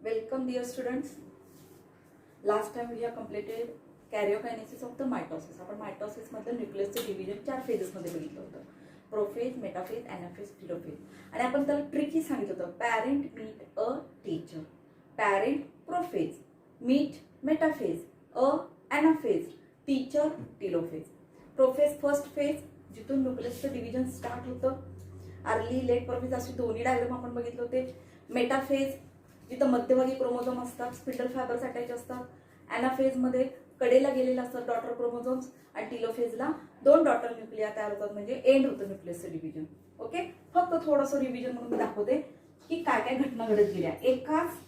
Welcome dear students. Last time we have completed karyokinesis of the mitosis. आपण mitosis मधलं न्यूक्लियसचे division 4 phases मध्ये बघितलं होतं. Prophase, metaphase, anaphase, telophase. आणि आपण त्याला ट्रिक ही सांगितलं होतं. Parent meet a teacher. Parent prophase, meet metaphase, a anaphase, teacher telophase. Prophase first phase जिथून न्यूक्लियसचं डिव्हिजन स्टार्ट होतं. अर्ली लेट प्रोफेज असे दोन्ही डायग्राम आपण बघितले होते. मेटाफेज जिथं मध्यभागी क्रोमोझोम असतात, स्पिंडल फायबर्स अटॅच असतात. एनाफेजमध्ये कडेला गेलेला असतात डॉटर क्रोमोझोम्स आणि टेलोफेजला 2 डॉटर न्यूक्लिया तयार होतात, म्हणजे एंड होतं न्यूक्लियसचं डिव्हिजन. ओके, फक्त थोडंसं रिव्हिजन म्हणून मी दाखवते की काय काय घटना घडत गेल्या. एकाच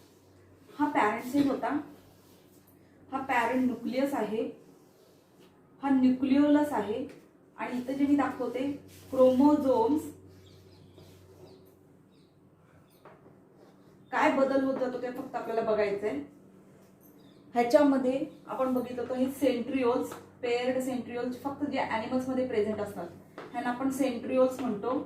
हा पॅरेंट सेल होता, हा पॅरेंट न्यूक्लियस आहे, हा न्यूक्लियोलस आहे आणि इथं जे मी दाखवते क्रोमोझोम्स काय बदल होत जातो ते फक्त आपल्याला बघायचंय. ह्याच्यामध्ये आपण बघितलं होतं हे सेंट्रिओल्स, पेअर्ड सेंट्रिओल्स फक्त जे ॲनिमल्स मध्ये प्रेझेंट असतात ह्यांना आपण सेंट्रिओल्स म्हणतो.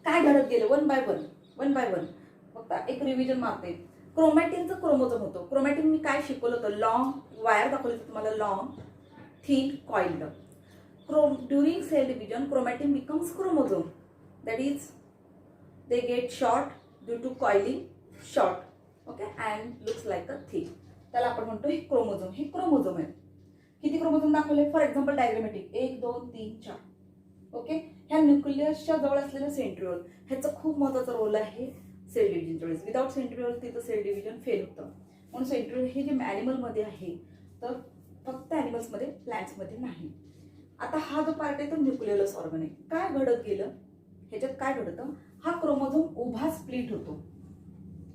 काय घडत गेलं वन बाय वन फक्त एक रिव्हिजन मारते. क्रोमॅटिनचं क्रोमोझोम होतं. क्रोमॅटिन मी काय शिकवलं होतं, लॉंग वायर दाखवली होती तुम्हाला, long thin coiled. During cell division chromatin becomes chromosome, that is they get short due to coiling short, okay, and looks like a thick. त्याला आपण म्हणतो हे क्रोमोझोम. हे क्रोमोझोम आहे. किती क्रोमोझोम दाखवले फॉर एक्झाम्पल डायग्रामॅटिक 1 2 3 4. ओके, ह्या न्यूक्लियसच्या जवळ असलेलं सेंट्रिओल ह्याचं खूप महत्त्वाचा रोल आहे सेल डिव्हिजनच्या वेळेस. विदाउट सेंट्रिओल तिथं सेल डिव्हिजन फेल होतं. म्हणून सेंट्रिओल हे जे ॲनिमलमध्ये आहे तर फक्त ॲनिमल्समध्ये, प्लॅंट्समध्ये नाही. आता हा जो पार्ट आहे तो न्यूक्लियोलस ऑर्गन आहे. काय घडत गेलं ह्याच्यात, काय घडतं, हा क्रोमोझोम उभा स्प्लिट होतो.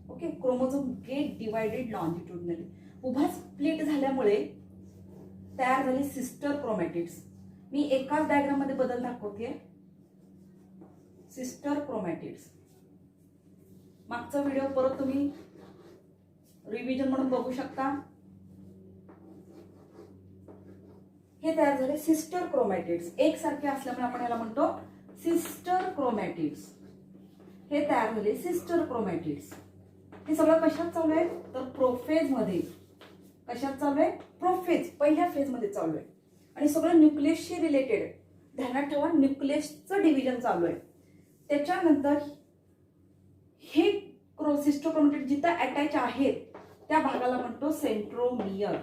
Okay, chromosome get divided longitudinally. उभा स्प्लिट झाल्यामुळे तयार झाले सिस्टर क्रोमॅटिड्स. मी एकाच डायग्राम मध्ये बदल दाखवते. सिस्टर क्रोमॅटिड्स मागचा व्हिडिओ परत तुम्ही रिव्हिजन म्हणून बघू शकता. हे तयार झाले सिस्टर क्रोमॅटिड्स. एकसारखे असल्यामुळे आपण याला म्हणतो सिस्टर क्रोमॅटिड्स. हे तयार झाले सिस्टर क्रोमॅटिड्स. हे सगळं कशात चालू आहे तर प्रोफेज मध्ये. कशात चालू आहे, प्रोफेज पहिल्या फेज मध्ये चालू आहे. आणि सगळं न्यूक्लियसशी रिलेटेड. ध्यानात ठेवा, न्यूक्लियसचं डिव्हिजन चालू आहे. त्याच्यानंतर हे सिस्टर क्रोमॅटिड जिथं अटॅच आहेत त्या भागाला म्हणतो centromere.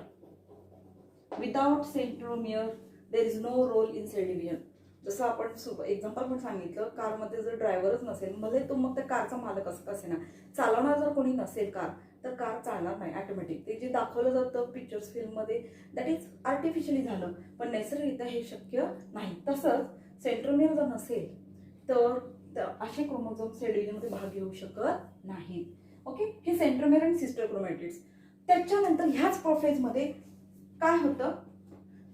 Without centromere there is no role in cell division. जसं आपण एक्झाम्पल पण सांगितलं, कारमध्ये जर ड्रायव्हरच नसेल भले तो मग त्या कारचा मालक असं कसे ना, चालवणार जर कोणी नसेल कार तर कार चालणार नाही ऑटोमॅटिक. ते जे दाखवलं जातं पिक्चर्स फिल्ममध्ये दॅट इज आर्टिफिशियली झालं, पण नैसर्गिकरित्या हे शक्य नाही. तसंच सेंट्रोमियर जर नसेल तर असे क्रोमोझोम सेल डिव्हिजनमध्ये भाग घेऊ शकत नाहीत. ओके, हे सेंट्रोमियर आणि सिस्टर क्रोमॅटिड्स. त्याच्यानंतर ह्याच प्रोफेजमध्ये काय होतं,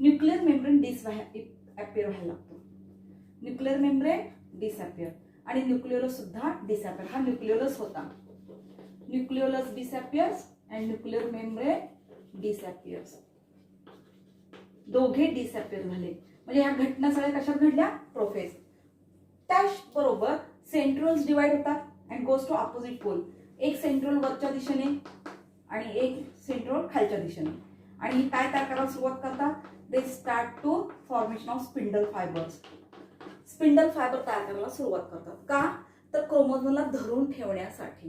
न्यूक्लियर मेम्ब्रेन डिसअपियर व्हायला लागतो. न्यूक्लियर मेम्ब्रेन डिसअपियर आणि न्यूक्लियोलस सुद्धा डिसअपियर. हा न्यूक्लियोलस होता. Nucleolus disappears and nuclear membrane disappears. दोघे डिसअपियर झाले. म्हणजे ह्या घटना सगळ्या कशात घडल्या, प्रोफेज. त्याचबरोबर सेंट्रोल्स डिवाइड होतात and goes to opposite pole. एक सेंट्रोल वरच्या दिशेने आणि एक सेंट्रोल खालच्या दिशेने. आणि ही काय तयार करायला सुरुवात करतात, they start to formation of spindle fibres. Spindle fibre तयार करायला सुरुवात करतात. का तर क्रोमोझोमला धरून ठेवण्यासाठी,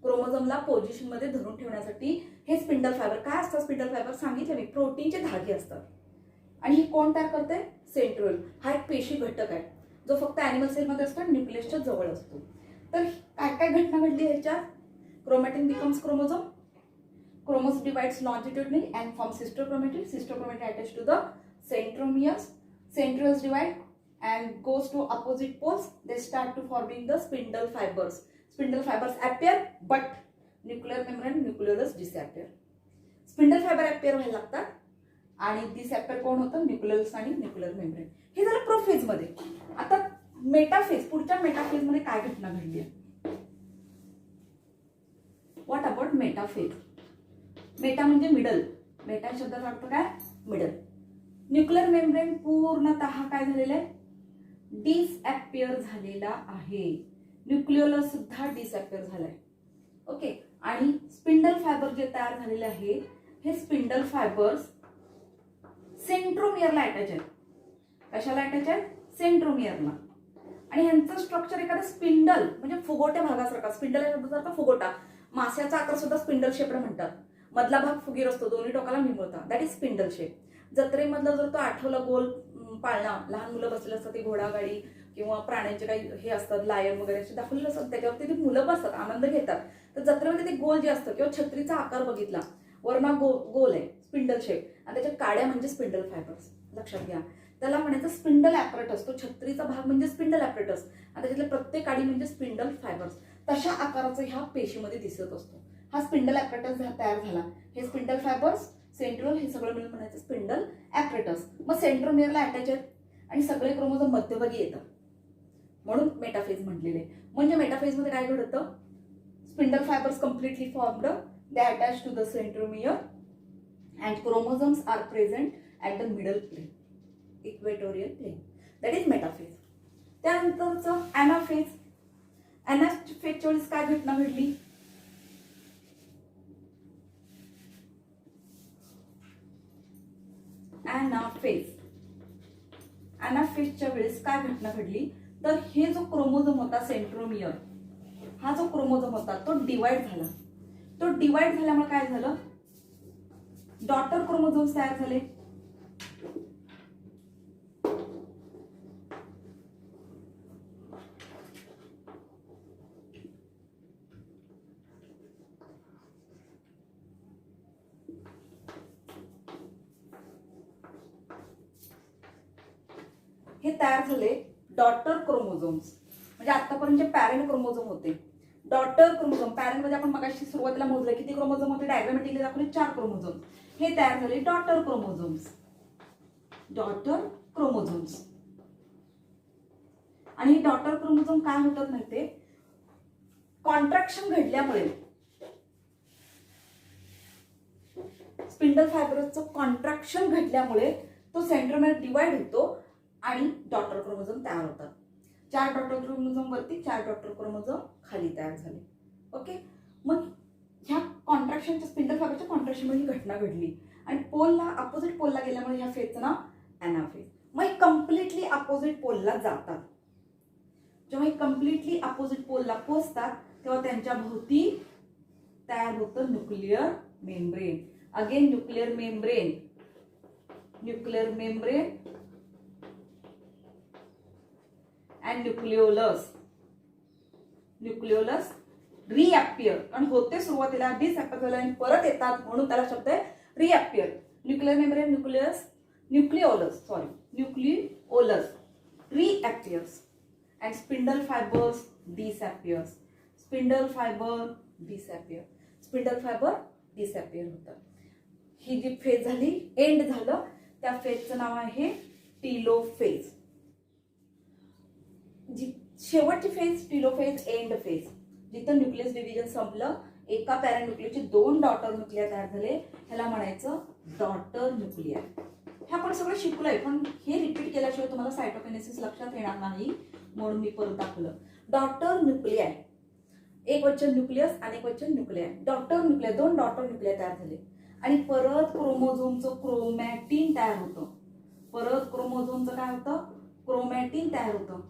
क्रोमोझोमला पोझिशन मध्ये धरून ठेवण्यासाठी हे स्पिंडल फायबर. काय असतात स्पिंडल फायबर सांगितलं मी, प्रोटीनचे धागे असतात. आणि ही कोण तयार करते, सेंट्रिओल. हा एक पेशी घटक आहे जो फक्त ॲनिमल सेलमध्ये असतो, न्यूक्लियसच्या जवळ असतो. तर काय काय घटना घडली ह्याच्यात, chromatin becomes chromosome, ChromeOS divides longitudinally and form sister chromatid. Sister chromatid attached to the centromeres. Centrioles divide and goes to opposite poles. They start to forming the spindle fibers. Spindle fibers appear, but nuclear membrane nucleolus disappear. Spindle fiber appear व्हायला लागतात आणि disappear कोण होतं, nucleolus आणि nuclear membrane. हे झालं prophase मध्ये. आता मेटाफेज, पुढच्या मेटाफेज मध्ये काय घटना घडली आहे, व्हॉट अबाउट मेटाफेज. मेटा म्हणजे मिडल. मेटा शब्दाचा अर्थ काय, मिडल. न्यूक्लियर मेम्ब्रेन पूर्णतः काय झालेलं आहे, डिसअपियर झालेला आहे. न्यूक्लियोलस सुद्धा डिसअपियर झालाय. ओके. आणि स्पिंडल फायबर जे तयार झालेले आहे हे स्पिंडल फायबर्स सेंट्रोमियरला अटॅच आहेत. कशाला अटॅच आहेत? सेंट्रोमियरला. आणि ह्यांचं स्ट्रक्चर एखादं स्पिंडल म्हणजे फुगोट्या भागासारखा, स्पिंडल या शब्दासारखा फुगोटा, मास्याचा आकार सुद्धा स्पिंडल शेप म्हणतात. मधला भाग फुगीर असतो, दोन्ही टोकाला निमुळता, दॅट इज स्पिंडल शेप. जत्रेमधलं जर तो आठवला गोल पाळणा, लहान मुलं बसलेलं असतात, ती घोडागाडी किंवा प्राण्यांचे काही हे असतात, लायन वगैरे असे दाखवलेलं असतात, त्याच्यावरती ती मुलं बसतात, आनंद घेतात. तर जत्रेमध्ये ते गोल जे असतं किंवा छत्रीचा आकार बघितला, वरना गोल आहे स्पिंडल शेप, आणि त्याच्या काड्या म्हणजे स्पिंडल फायबर्स. लक्षात घ्या, त्याला म्हणायचं स्पिंडल ॲपरेटस. तो छत्रीचा भाग म्हणजे स्पिंडल ॲपरेटस आणि त्याच्यातले प्रत्येक काडी म्हणजे स्पिंडल फायबर्स. तशा आकाराचा ह्या पेशीमध्ये दिसत असतो. हा स्पिंडल ॲपरेटस तयार झाला. हे स्पिंडल फायबर्स, सेंट्रोल, हे सगळं मिळून म्हणायचं स्पिंडल ॲपरेटस. मग सेंट्रोमियरला अटॅच आहेत आणि सगळे क्रोमोझोम मध्यभागी येतात, म्हणून मेटाफेज म्हटलेले. म्हणजे मेटाफेजमध्ये काय घडतं? Spindle fibres completely formed, they attach to the centromere and chromosomes are present at the middle plane, equatorial plane, that is metaphase. त्यानंतरचं ॲनाफेज. ॲनाफेजच्या वेळेस काय घटना घडली? ॲनाफेजच्या वेळेस काय घटना घडली? तर हे जो क्रोमोझोम होता सेंट्रोमियर, हा जो क्रोमोझोम होता तो डिवाइड झाला. तो डिवाइड झाल्यामुळे काय झालं? डॉटर क्रोमोझोम्स तयार झाले. हे तयार झाले डॉटर क्रोमोझोम्स. म्हणजे आतापर्यंत जे पॅरेंट क्रोमोझोम होते, डॉटर क्रोमोझोम, पॅरेंट मध्ये आपण मगाशी सुरुवातीला मोजले किती क्रोमोझोम होते, डायग्रामॅटिकली दाखवले 4 क्रोमोझोम. हे तयार झाले डॉटर क्रोमोझोम्स. Daughter chromosomes. आणि हे डॉटर क्रोमोझोम काय होतात माहितीये? कॉन्ट्रॅक्शन घडल्यामुळे, स्पिंडल फायबरचं कॉन्ट्रॅक्शन घडल्यामुळे तो सेंट्रोमियर डिवाइड होतो आणि डॉटर क्रोमोझोम तयार होतात. 4 डॉटर क्रोमोझोम वरती, 4 डॉटर क्रोमोझोम खाली तयार झाले. ओके. मग ह्या कॉन्ट्रॅक्शनच्या, स्पिंडल फायबरच्या कॉन्ट्रॅक्शनमध्ये ही घटना घडली आणि पोलला, अपोजिट पोलला गेल्यामुळे ह्या फेजचं नाव ॲनाफेज. मग कम्प्लिटली अपोजिट पोलला जातात. जेव्हा हे कम्प्लिटली अपोजिट पोलला पोहोचतात तेव्हा त्यांच्या भोवती तयार होतं nuclear membrane. Again nuclear membrane, nuclear membrane and nucleolus. Nucleolus reappear, कारण होते सुरुवातीला, डिसअपियर झाले आणि परत येतात, म्हणून त्याला शब्द आहे reappear. Nuclear membrane, nucleolus reappears and spindle fibres disappears. Spindle fibre disappear होतात. ही जी फेज झाली, एंड झालं, त्या फेजचं नाव आहे टीलोफेज. जी शेवटची फेज टीलोफेज, एंड फेज, जिथं न्यूक्लियस डिव्हिजन संपलं, एका पॅरेंट न्यूक्लियसचे 2 डॉटर न्यूक्लिया तयार झाले, ह्याला म्हणायचं डॉटर न्यूक्लिया. हे आपण सगळं शिकलोय, पण हे रिपीट केल्याशिवाय तुम्हाला सायटोकिनेसिस लक्षात येणार नाही, म्हणून मी परत दाखवलं. डॉटर न्यूक्लिया, एक वचन न्यूक्लियस आणि एक वचन न्यूक्लिया. डॉटर न्यूक्लिया, 2 डॉटर न्यूक्लिया तयार झाले आणि परत क्रोमोझोमचं क्रोमॅटिन तयार होतं. परत क्रोमोझोमचं काय होतं? क्रोमॅटिन तयार होतं.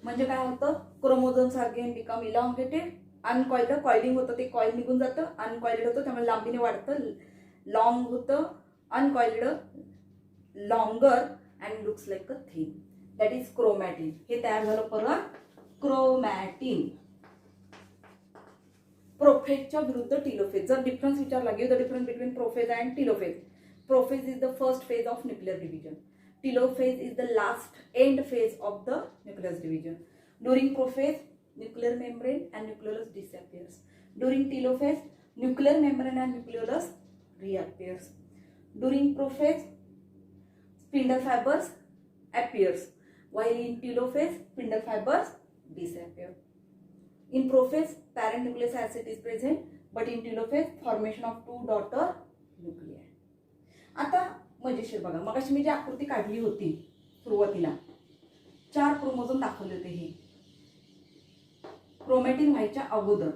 म्हणजे काय होतं? Chromosomes again become elongated. Uncoiled, coiling होतं, ते कॉइल निघून जातं, अनकॉइल्ड होतं, त्यामुळे लांबीने वाढतं, लॉंग होतं, uncoiled, longer and looks like a thin, that is chromatin. हे तयार झालं परत क्रोमॅटिन. प्रोफेजच्या विरुद्ध टीलोफेज. जर डिफरन्स विचारला, give the difference between prophase and telophase. Prophase is the first phase of nuclear division. Telophase is the last end phase of the nucleus division. During prophase, nuclear membrane and nucleolus disappears. During telophase, nuclear membrane and nucleolus reappears. During prophase, spindle fibers appears, while in telophase, spindle fibers disappear. In prophase, parent nucleus acid is present, but in telophase, formation of 2 daughter nuclei. आता मजेशीर बघा, मगाशी मी जी आकृती काढली होती सुरुवातीला, 4 chromosome दाखवले होते हे क्रोमॅटिन व्हायच्या अगोदर.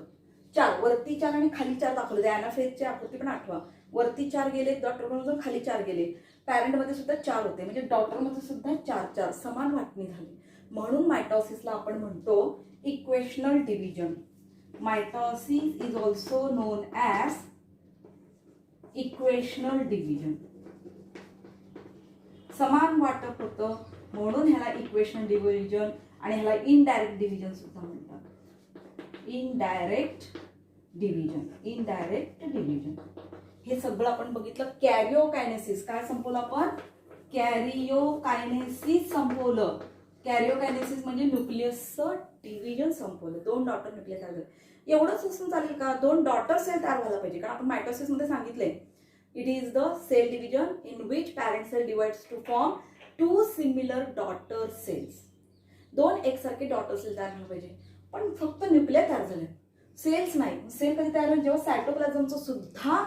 4 वरती 4 आणि खाली 4 दाखवले होते. ॲनाफेजची आकृती पण आठवा. वरती 4 गेले डॉटर क्रोमोझोम, खाली 4 गेले. पॅरेंट मध्ये सुद्धा 4 होते, म्हणजे डॉटर मध्ये सुद्धा 4 समान वाटणी झाली. म्हणून मायटॉसिसला आपण म्हणतो equational division. Mitosis is also non as equational division. समान वाटप होतं म्हणून ह्याला इक्वेशनल डिव्हिजन आणि ह्याला इनडायरेक्ट डिव्हिजन सुद्धा म्हणतात. Indirect division. हे सगळं आपण बघितलं. कॅरिओकायनेसिस काय संपवलं आपण? कॅरिओकायनेसिस संपवलं. कॅरिओकायनेसिस म्हणजे न्यूक्लियसचं डिव्हिजन संपवलं. 2 डॉटर न्यूक्लियस तयार झाले. एवढंच असून चालेल का? 2 डॉटर सेल तयार व्हायला पाहिजे. कारण आपण मायटोसिस मध्ये सांगितलंय it is the cell division in which parent cell divides to form 2 similar daughter cells. 2 एकसारखे डॉटर सेल तयार व्हायला पाहिजे. पण फक्त न्यूक्लियर तयार झाले, सेल्स नाही. सेल कधी तयार होईल? जेव्हा सायटोप्लाझमचं सुद्धा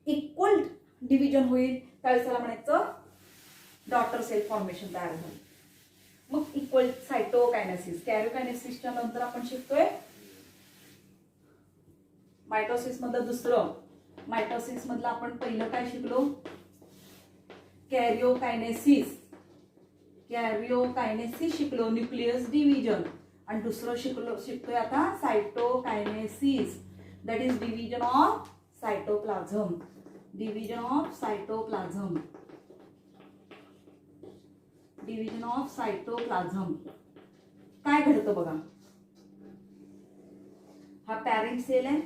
इक्वल डिव्हिजन होईल त्यावेळेस त्याला म्हणायचं डॉटर सेल फॉर्मेशन तयार झालं. मग इक्वल सायटोकायनेसिस. कॅरिओकायनेसिसच्या नंतर आपण शिकतोय मायटोसिस मधलं दुसरं. मायटोसिस मधलं आपण पहिलं काय शिकलो? कॅरिओकायनेसिस शिकलो, न्यूक्लियस डिव्हिजन. आणि दुसरं शिकतोय आता cytokinesis, that is division of cytoplasm. काय घडतं बघा. हा पॅरेंट सेल आहे,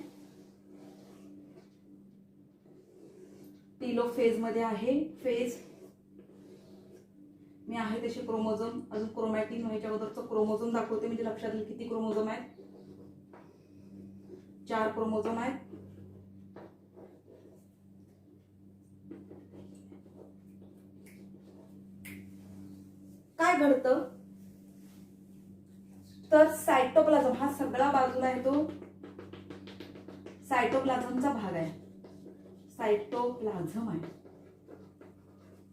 टीलोफेज मध्ये आहे. फेज मी आहे तसे क्रोमोझोम, अजून क्रोमॅटिन व्हायच्या अगोदरचं क्रोमोझोम दाखवते म्हणजे लक्षात येईल किती क्रोमोझोम आहेत. 4 क्रोमोझोम आहेत. काय घडतं तर सायटोप्लाझम हा सगळा बाजूला आहे, तो सायटोप्लाझमचा भाग आहे. सायटोप्लाझम आहे.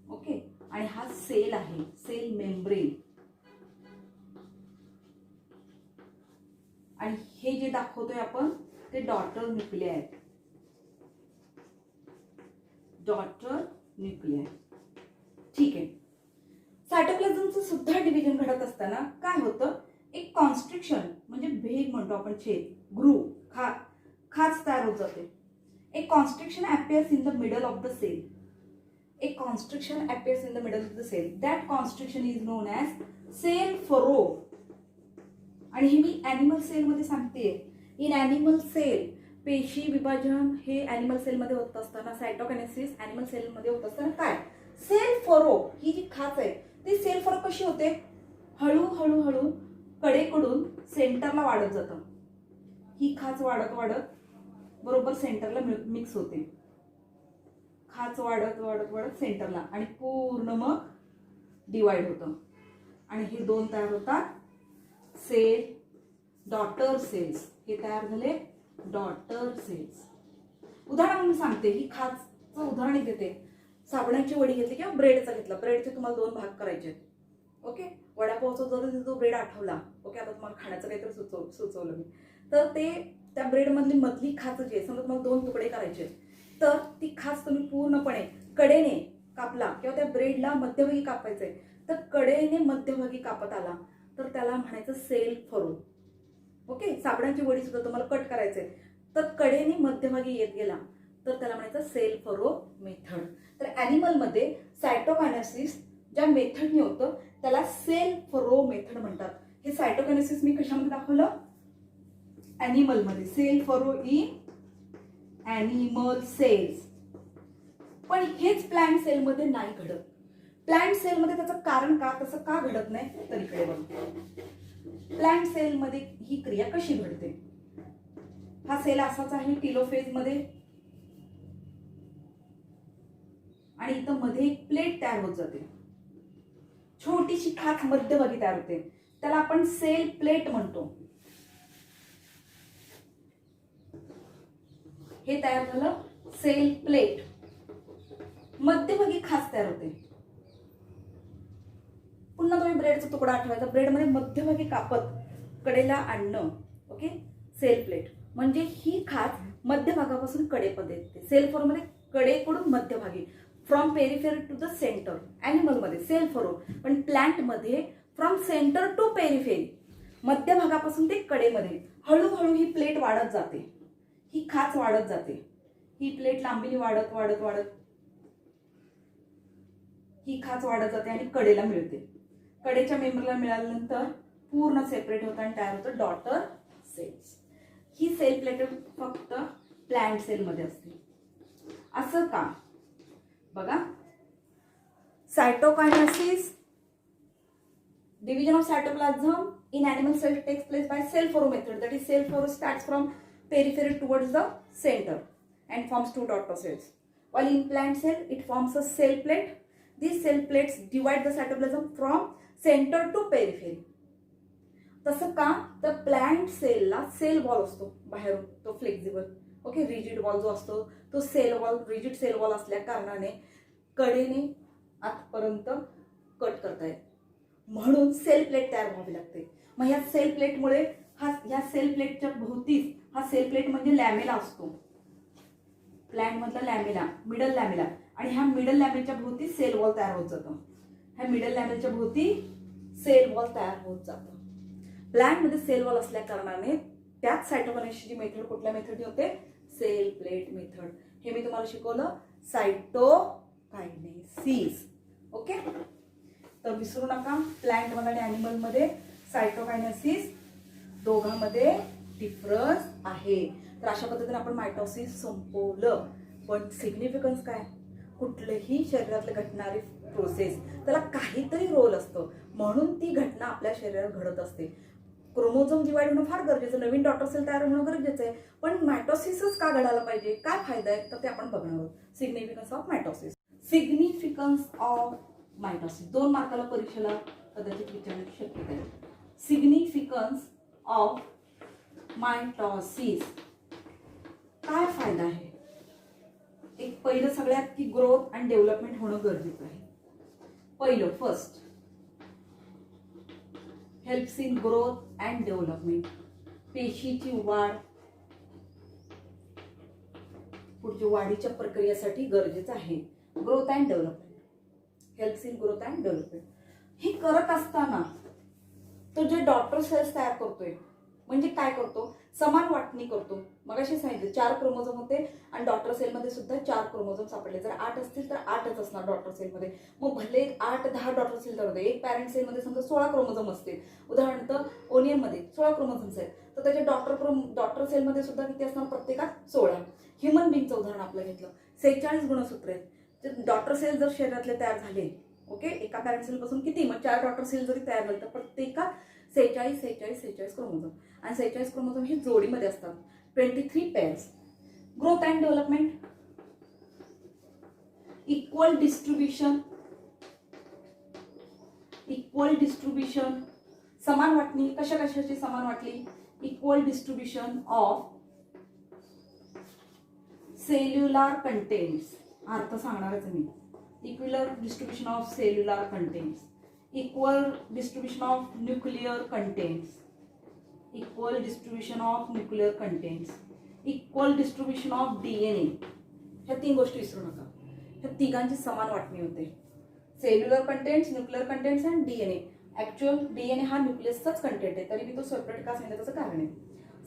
ओके. आणि हा सेल आहे, सेल मेम्ब्रेन. आणि हे जे दाखवतोय आपण ते डॉटर न्यूक्लियाय. ठीक आहे. सायटोप्लाझमचं सुद्धा डिव्हिजन घडत असताना काय होतं? एक कॉन्स्ट्रिक्शन म्हणजे भेग म्हणतो आपण, छेद, ग्रूव, खाच तयार होत जाते. एक constriction appears in the middle of the cell. That constriction is known as cell furrow. आणि हे मी ॲनिमल सेल मध्ये सांगते. इन ॲनिमल सेल पेशी विभाजन हे ॲनिमल सेल मध्ये होत असताना, सायटोकायनेसिस ॲनिमल सेल मध्ये होत असताना काय? सेल फरो ही जी खाच आहे ती सेल फरो कशी होते? हळूहळू कडेकडून सेंटरला वाढत जातं. ही खाच वाढत बरोबर सेंटरला मिक्स होते. खाच वाढत सेंटरला आणि पूर्ण मग डिवाइड होतं. आणि हे 2 तयार होतात सेल, डॉटर सेल्स. हे तयार झाले डॉटर सेल्स. उदाहरण म्हणून सांगते, ही खाचचं उदाहरण देते. साबणाची वडी घेतली किंवा ब्रेडचा घेतला. ब्रेडचे तुम्हाला 2 भाग करायचे. ओके. वडापावचा जर जो ब्रेड आठवला, ओके, आता तुम्हाला खाण्याचं काहीतरी सुचवलं मी, तर ते त्या ब्रेड मधली खाच जी आहे, समजा तुम्हाला 2 तुकडे करायचे, तर ती खाच तुम्ही पूर्णपणे कडेने कापला किंवा त्या ब्रेडला मध्यभागी कापायचंय, तर कडेने मध्यभागी कापत आला तर त्याला म्हणायचं सेल फरो. ओके. साबणाची वडी सुद्धा तुम्हाला कट करायचंय तर कडेने मध्यभागी येत गेला तर त्याला म्हणायचं सेल फरो मेथड. तर ॲनिमल मध्ये सायटोकायनेसिस ज्या मेथडने होतं त्याला सेल फरो मेथड म्हणतात. हे सायटोकायनेसिस मी कशामध्ये दाखवलं? ॲनिमल मध्ये. Cell furrow in animal cells. पण हेच प्लांट सेल मध्ये नाही घडत. प्लांट सेल मध्ये त्याचं कारण का, तसं का घडत नाही तर इकडे बघा. प्लांट सेल मध्ये ही क्रिया कशी घडते? हा सेल असाच आहे टीलोफेज मध्ये आणि इथं मध्ये एक प्लेट तयार होत जाते. छोटीशी खाच मध्यभागी तयार होते, त्याला आपण सेल प्लेट म्हणतो. हे तयार झालं सेल प्लेट. मध्यभागी खाच तयार होते. पुन्हा तुम्ही ब्रेडचा तुकडा आठवायचा, ब्रेडमध्ये मध्यभागी कापत कडेला आणणं. ओके, सेल प्लेट म्हणजे ही खाच मध्यभागापासून कडेपर्यंत येते. सेल फरोमध्ये कडेकडून मध्यभागी, from periphery to the centre. ॲनिमलमध्ये सेल फरो, पण प्लांटमध्ये फ्रॉम सेंटर टू पेरिफेरी, मध्यभागापासून ते कडेमध्ये. हळूहळू ही प्लेट वाढत जाते, ही खाच वाढत जाते. ही प्लेट लांबीने वाढत वाढत वाढत ही खाच वाढत जाते आणि कडेला मिळते. कडेच्या मेंबरला मिळाल्यानंतर पूर्ण सेपरेट होतं आणि तयार होतं डॉटर सेल्स. ही सेल प्लेट फक्त प्लांट सेलमध्ये असते. असं का? बघा, cytokinesis, division of cytoplasm in animal cell takes place by cell furrow method. That is, cell furrow starts from periphery towards the center and forms two daughter cells. While in plant cell, it forms a cell plate. These cell plates divide the cytoplasm from center to periphery. तसं का? तर plant सेलला sale wall असतो बाहेरून, तो flexible, okay, rigid wall जो असतो तो cell wall, rigid cell wall असल्या कारणाने कडेने आतपर्यंत कट करता येत, म्हणून सेल प्लेट तयार व्हावी लागते. मग ह्या सेल प्लेटमुळे ह्या सेल प्लेटच्या भोवतीच, हा सेल प्लेट म्हणजे लॅमेला असतो, प्लांट मधला लॅमेला, मिडल लॅमेला, आणि ह्या मिडल लॅमेलच्या भोवती सेल वॉल तयार होत जातं. ह्या मिडल लॅमेलच्या भोवती सेल वॉल तयार होत जातं. प्लांट मध्ये सेल वॉल असल्या कारणाने त्याच सायटोकायनेसिसची मेथड कुठल्या मेथड होते? Cell plate method. हे मी तुम्हाला शिकवलं, सायटोकायनेसिस. ओके, तर विसरू नका, प्लांट मध्ये आणि ॲनिमल मध्ये सायटोकायनेसिस दोघांमध्ये डिफरन्स आहे. तर अशा पद्धतीने आपण मायटोसिस संपवलं. पण सिग्निफिकन्स काय? कुठलंही शरीरातलं घडणारी प्रोसेस त्याला काहीतरी रोल असतं, म्हणून ती घटना आपल्या शरीरात घडत असते. क्रोमोझोम डिवाइड होणं फार गरजेचं, नवीन डॉटर सेल तयार होणं गरजेचं आहे, पण मायटोसिसच का घडायला पाहिजे, काय फायदा आहे, तर ते आपण बघणार आहोत. Significance of mitosis. Significance of mitosis 2 मार्काला परीक्षेला कदाचित विचारण्याची शक्यता आहे. सिग्निफिकन्स ऑफ मायटोसिस, काय फायदा आहे? एक पहिलं सगळ्यात की ग्रोथ अँड डेव्हलपमेंट होणं गरजेचं आहे. पहिलं, first, helps in growth and development. पेशीची वाढ, पुढच्या वाढीच्या प्रक्रियेसाठी गरजेचं आहे. Growth and development, helps in growth and development. हे करत असताना तो जे डॉटर सेल्स तयार करतोय, म्हणजे काय करतो? समान वाटणी करतो. मग अशी सांगितलं 4 क्रोमोझोम होते आणि डॉटर सेलमध्ये सुद्धा 4 क्रोमोझोम सापडले. जर 8 असतील तर 8च असणार डॉटर सेलमध्ये. मग भले 8-10 डॉटर सेल तर होते, एक पॅरेंट सेलमध्ये समजा 16 क्रोमोझोम असतील, उदाहरणार्थ ओनियनमध्ये 16 क्रोमोझोम्स आहेत, तर त्याच्या डॉटर सेलमध्ये सुद्धा किती असणार? प्रत्येकात 16. ह्युमन बिंगचं उदाहरण आपलं घेतलं, 46 गुणसूत्र आहेत. तर डॉटर सेल जर शरीरातले तयार झाले, ओके, एका पॅरेंट सेलपासून किती, मग 4 डॉटर सेल जरी तयार झाले तर प्रत्येकात 46 क्रोमोझोम, आणि 46 क्रोमोझोम हे जोडीमध्ये असतात, 23 pairs. Growth and development, equal distribution, समान वाटणी. कशाची समान वाटली? Equal distribution of cellular contents. अर्थ सांगणारच मी. Equal distribution of cellular contents, equal distribution of nuclear contents, equal distribution of nuclear contents, equal distribution of DNA. ह्या 3 गोष्टी विसरू नका. ह्या तिघांची समान वाटणी होते. सेल्युलर कंटेंट्स, न्यूक्लियर कंटेंट्स आणि DNA. ऍक्च्युअल DNA हा न्यूक्लियसचाच कंटेंट आहे, तरी मी तो सेपरेट का सांगितलं त्याचं कारण आहे.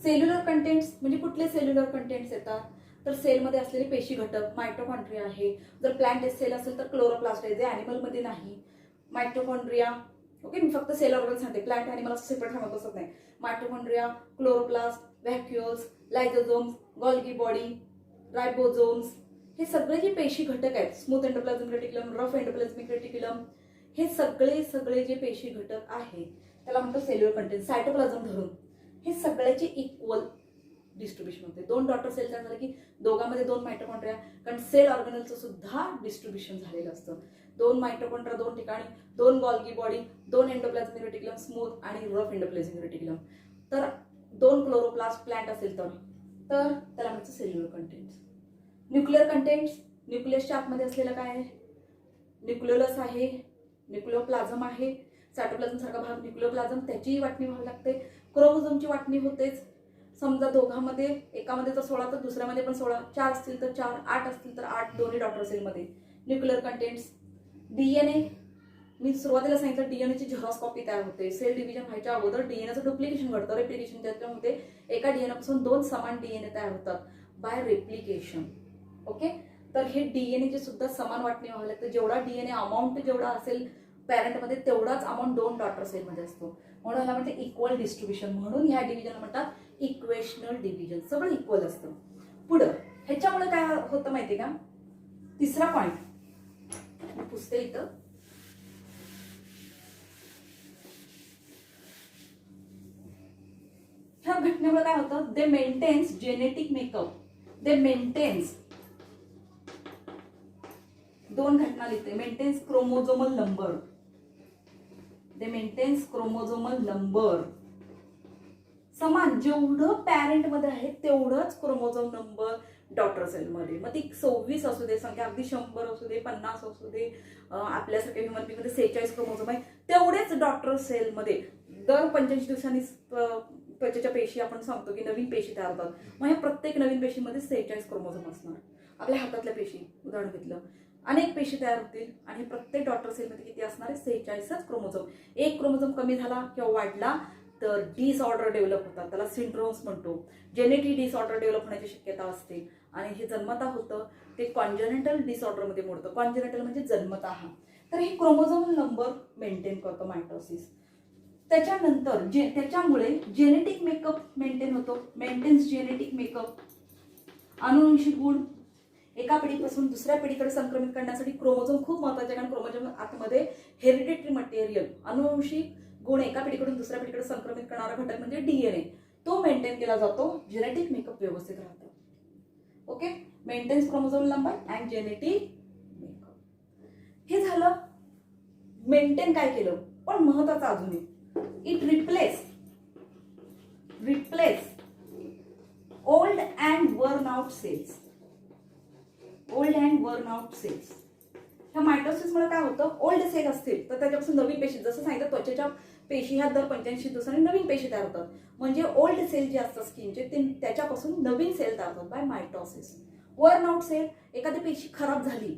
सेल्युलर कंटेंट्स म्हणजे कुठले सेल्युलर कंटेंट्स येतात? तर सेलमध्ये असलेले पेशी घटक, मायटोकॉन्ड्रिया आहे. जर प्लांट सेल असेल तर क्लोरोप्लास्ट आहे, जे ॲनिमलमध्ये नाही. मायटोकॉन्ड्रिया, ओके, मी फक्त सेल ऑर्गन सांगते, प्लांट ॲनिमल असं सेपरेट सांगत बसत नाही. Mitochondria, chloroplast, vacuoles, lysosomes, Golgi body, ribosomes, हे सगळे जे पेशी घटक आहेत, smooth endoplasmic reticulum, rough endoplasmic reticulum, हे सगळे जे पेशी घटक आहेत त्याला म्हणतो सेल्युलर कंटेंट. सायटोप्लाझम धरून हे सगळ्याची इक्वल डिस्ट्रीब्युशन होते. 2 डॉटर सेल तयार झाले की दोघांमध्ये 2 मायटोकॉन्ड्रिया, कारण सेल ऑर्गनलचं सुद्धा डिस्ट्रीब्युशन झालेलं असतं. 2 मायटोकॉन्ड्रिया 2 ठिकाणी, 2 Golgi body, 2 endoplasmic reticulum smooth आणि रफ एंडोप्लाझमिक रेटिक्युलम. तर 2 क्लोरोप्लास्ट प्लांट असेल तर त्याला म्हणतो सेल्युलर कंटेंट्स. न्यूक्लियर कंटेंट्स, न्यूक्लियसच्या आतमध्ये असलेलं काय आहे? न्यूक्लियोलस आहे, न्यूक्लियोप्लाझम आहे. सायटोप्लाझम सारखा भाग न्यूक्लियोप्लाझम, त्याचीही वाटणी व्हावी लागते. क्रोमोझोमची वाटणी होतेच. समजा दोघांमध्ये, एकामध्ये तर 16 तर दुसऱ्यामध्ये पण 16, 4 असतील तर 4, 8 असतील तर 8, दोन्ही डॉटर सेलमध्ये. न्यूक्लिअर कंटेंट्स, डीएनए, मी सुरुवातीला सांगितलं डीएनएची झेरॉक्स कॉपी तयार होते. सेल डिव्हिजन व्हायच्या अगोदर डीएनएचं डुप्लिकेशन घडतं, रेप्लिकेशन. त्याच्यामध्ये एका डीएनए पासून 2 समान डीएनए तयार होतात बाय रेप्लिकेशन. ओके, तर हे डीएनएची सुद्धा समान वाटणी व्हावी लागते. जेवढा डीएनए अमाऊंट जेवढा असेल पॅरेंटमध्ये तेवढाच अमाऊंट 2 डॉटर सेलमध्ये असतो. म्हणून ह्याला म्हणते इक्वल डिस्ट्रीब्युशन. म्हणून ह्या डिव्हिजनला म्हणतात इक्वेशनल डिव्हिजन. सगळं इक्वल असतं. पुढं ह्याच्यामुळे काय होतं माहितीये का, तिसरा पॉइंट पुसते इथं. ह्या घटनेमुळे काय होतं, they maintains genetic makeup. They maintains, 2 घटना लिहिते. Maintains chromosomal number. They maintains chromosomal number. समान जेवढं पॅरेंट मध्ये आहे तेवढंच क्रोमोझोम नंबर डॉटर सेलमध्ये. मग ती 26 असू दे, संख्या अगदी 100 असू दे, 50 असू दे, आपल्यासारख्या ह्युमन बीइंग मध्ये 46 क्रोमोझोम आहे, तेवढेच डॉटर सेलमध्ये दर 85 दिवसांनी त्वचेच्या पेशी आपण सांगतो की नवीन पेशी तयार होतात. मग ह्या प्रत्येक नवीन पेशीमध्ये 46 क्रोमोझोम असणार. आपल्या हातातल्या पेशी उदाहरण घेतलं, अनेक पेशी तयार होतील आणि प्रत्येक डॉटर सेलमध्ये किती असणार आहे, 46च क्रोमोझोम. एक क्रोमोझोम कमी झाला किंवा वाढला तर डिसऑर्डर डेव्हलप होतात, त्याला सिंड्रोम्स म्हणतो. जेनेटिक डिसऑर्डर डेव्हलप होण्याची शक्यता असते आणि हे जन्मता होतं ते कॉन्जेनिटल डिसऑर्डरमध्ये मोडतं. कॉन्जेनिटल म्हणजे जन्मता. तर हे क्रोमोझोमल नंबर मेंटेन करतो मायटोसिस. त्याच्यानंतर त्याच्यामुळे जेनेटिक मेकअप मेंटेन होतो. Maintains genetic makeup. अनुवंशिक गुण एका पिढीपासून दुसऱ्या पिढीकडे संक्रमित करण्यासाठी क्रोमोझोम खूप महत्त्वाचे, कारण क्रोमोझोम आतमध्ये हेरिडिटरी मटेरियल, अनुवंशिक गुण एका पिढीकडून दुसऱ्या पिढीकडे संक्रमित करणारा घटक म्हणजे डीएनए, तो मेंटेन केला जातो. जेनेटिक मेकअप व्यवस्थित राहतं. Okay, maintains chromosomal number and genetic makeup. हे झालं मेंटेन काय केलं. पण महत्वाचं अजून it replace old and worn out cells. Old and worn out cells. ह्या मायटोसिसमुळे काय होतं, ओल्ड सेल असतील तर त्याच्यापासून नवीन पेशी, जसं सांगितलं त्वचेच्या पेशी ह्या दर 85 दिवसांनी नवीन पेशी तयार होतात. म्हणजे ओल्ड सेल जे असतात स्किनचे त्याच्यापासून नवीन सेल तयार होतात by mitosis. Worn out cell, एखादी पेशी खराब झाली